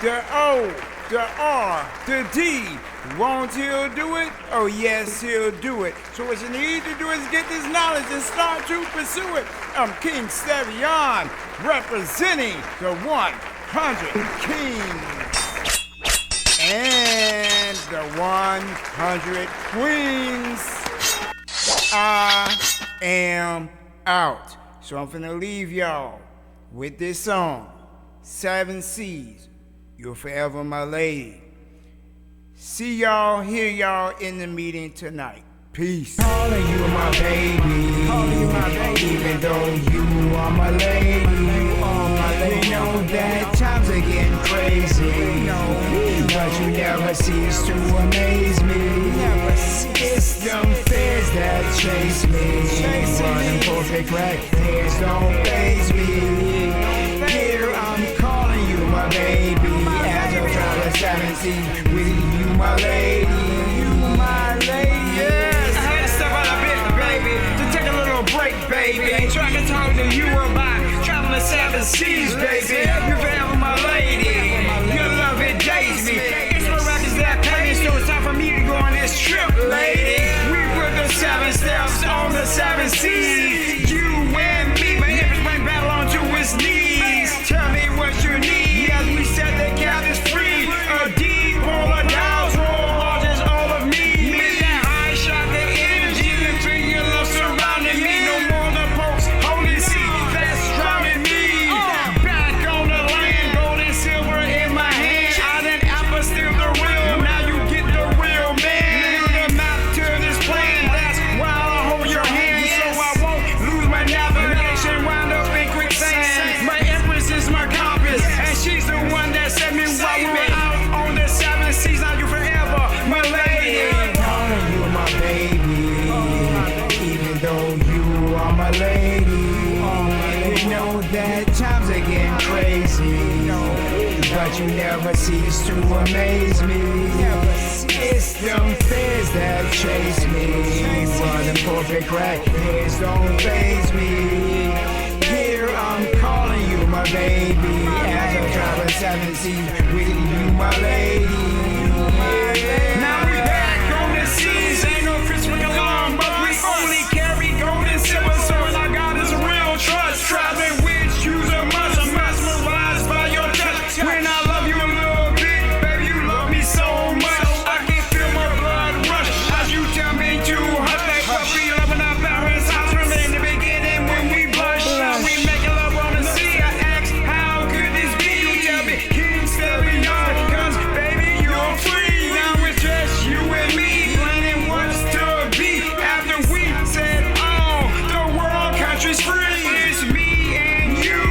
the O, the R, the D. Won't he'll do it? Oh yes, he'll do it. So what you need to do is get this knowledge and start to pursue it. I'm King Stevian, representing the 100 Kings and the 100 Queens. I am out. So I'm finna leave y'all with this song, 7 C's, You're Forever My Lady. See y'all, hear y'all in the meeting tonight. Peace. Calling you my baby, calling you my baby, even though you are my lady, you are my lady. Know that times are getting crazy, but you never cease to amaze me. It's them fears that chase me, running perfect right, fears don't faze me. Here I'm calling you my baby, as a traveler 17, with you my lady, you my lady. Yes, I had to step out a bit, baby, to take a little break, baby. Try to talk to you about traveling 7 seas, baby. You're forever my lady. Your love, it dates me. It's my records that pay me, so it's time for me to go on this trip, lady. We put the 7 steps on the 7 seas. You and me, my hips went battle onto its knees. Tell me what you need as we set the captives free. A deep or a down, all just all of me. Make that high shot, the energy, the feel your love surrounding me. No more the pokes, holy sea that's drowning me. Back on the land, gold and silver in my hand. I done apostille the real, now you get the real man. The map to this plan, that's why I hold your hand, so I won't lose my navigation. Wind up in quicksand. My empress is my compass, and she's the one that set me while we were out on the 7 seas. Now you forever my lady. Calling you my baby, even though you are my lady. You know that times are getting crazy, but you never cease to amaze me. It's them fears that chase me, running perfect right, fears don't faze me. Here I'm calling you my baby, as I travel 7 seas with you my lady. Now we back on the seas, ain't no Christmas alarm, but we only carry gold and silver, so all I got is real trust. Traveling with you's a must, I'm mesmerized by your touch. When I love you a little bit, baby, you love me so much. I can feel my blood rush as you tell me to hush. Like what we love in our parents' house from in the beginning when we blush. Now we make love on the sea. I ask, how could this be? You tell me, King Stevian, cause baby, you're free. Now it's just you and me, planning what's to be. After we said all, the world country's free. It's me and you,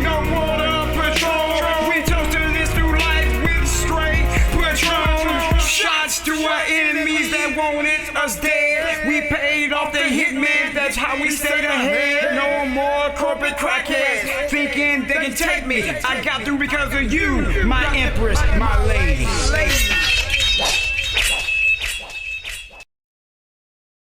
no border patrol. We toast to this through life with straight Patron. Shots to our enemies that wanted us dead. We paid off the hitman, that's how we stayed ahead. No more corporate crackheads thinking they can take me. I got through because of you, my empress, my lady.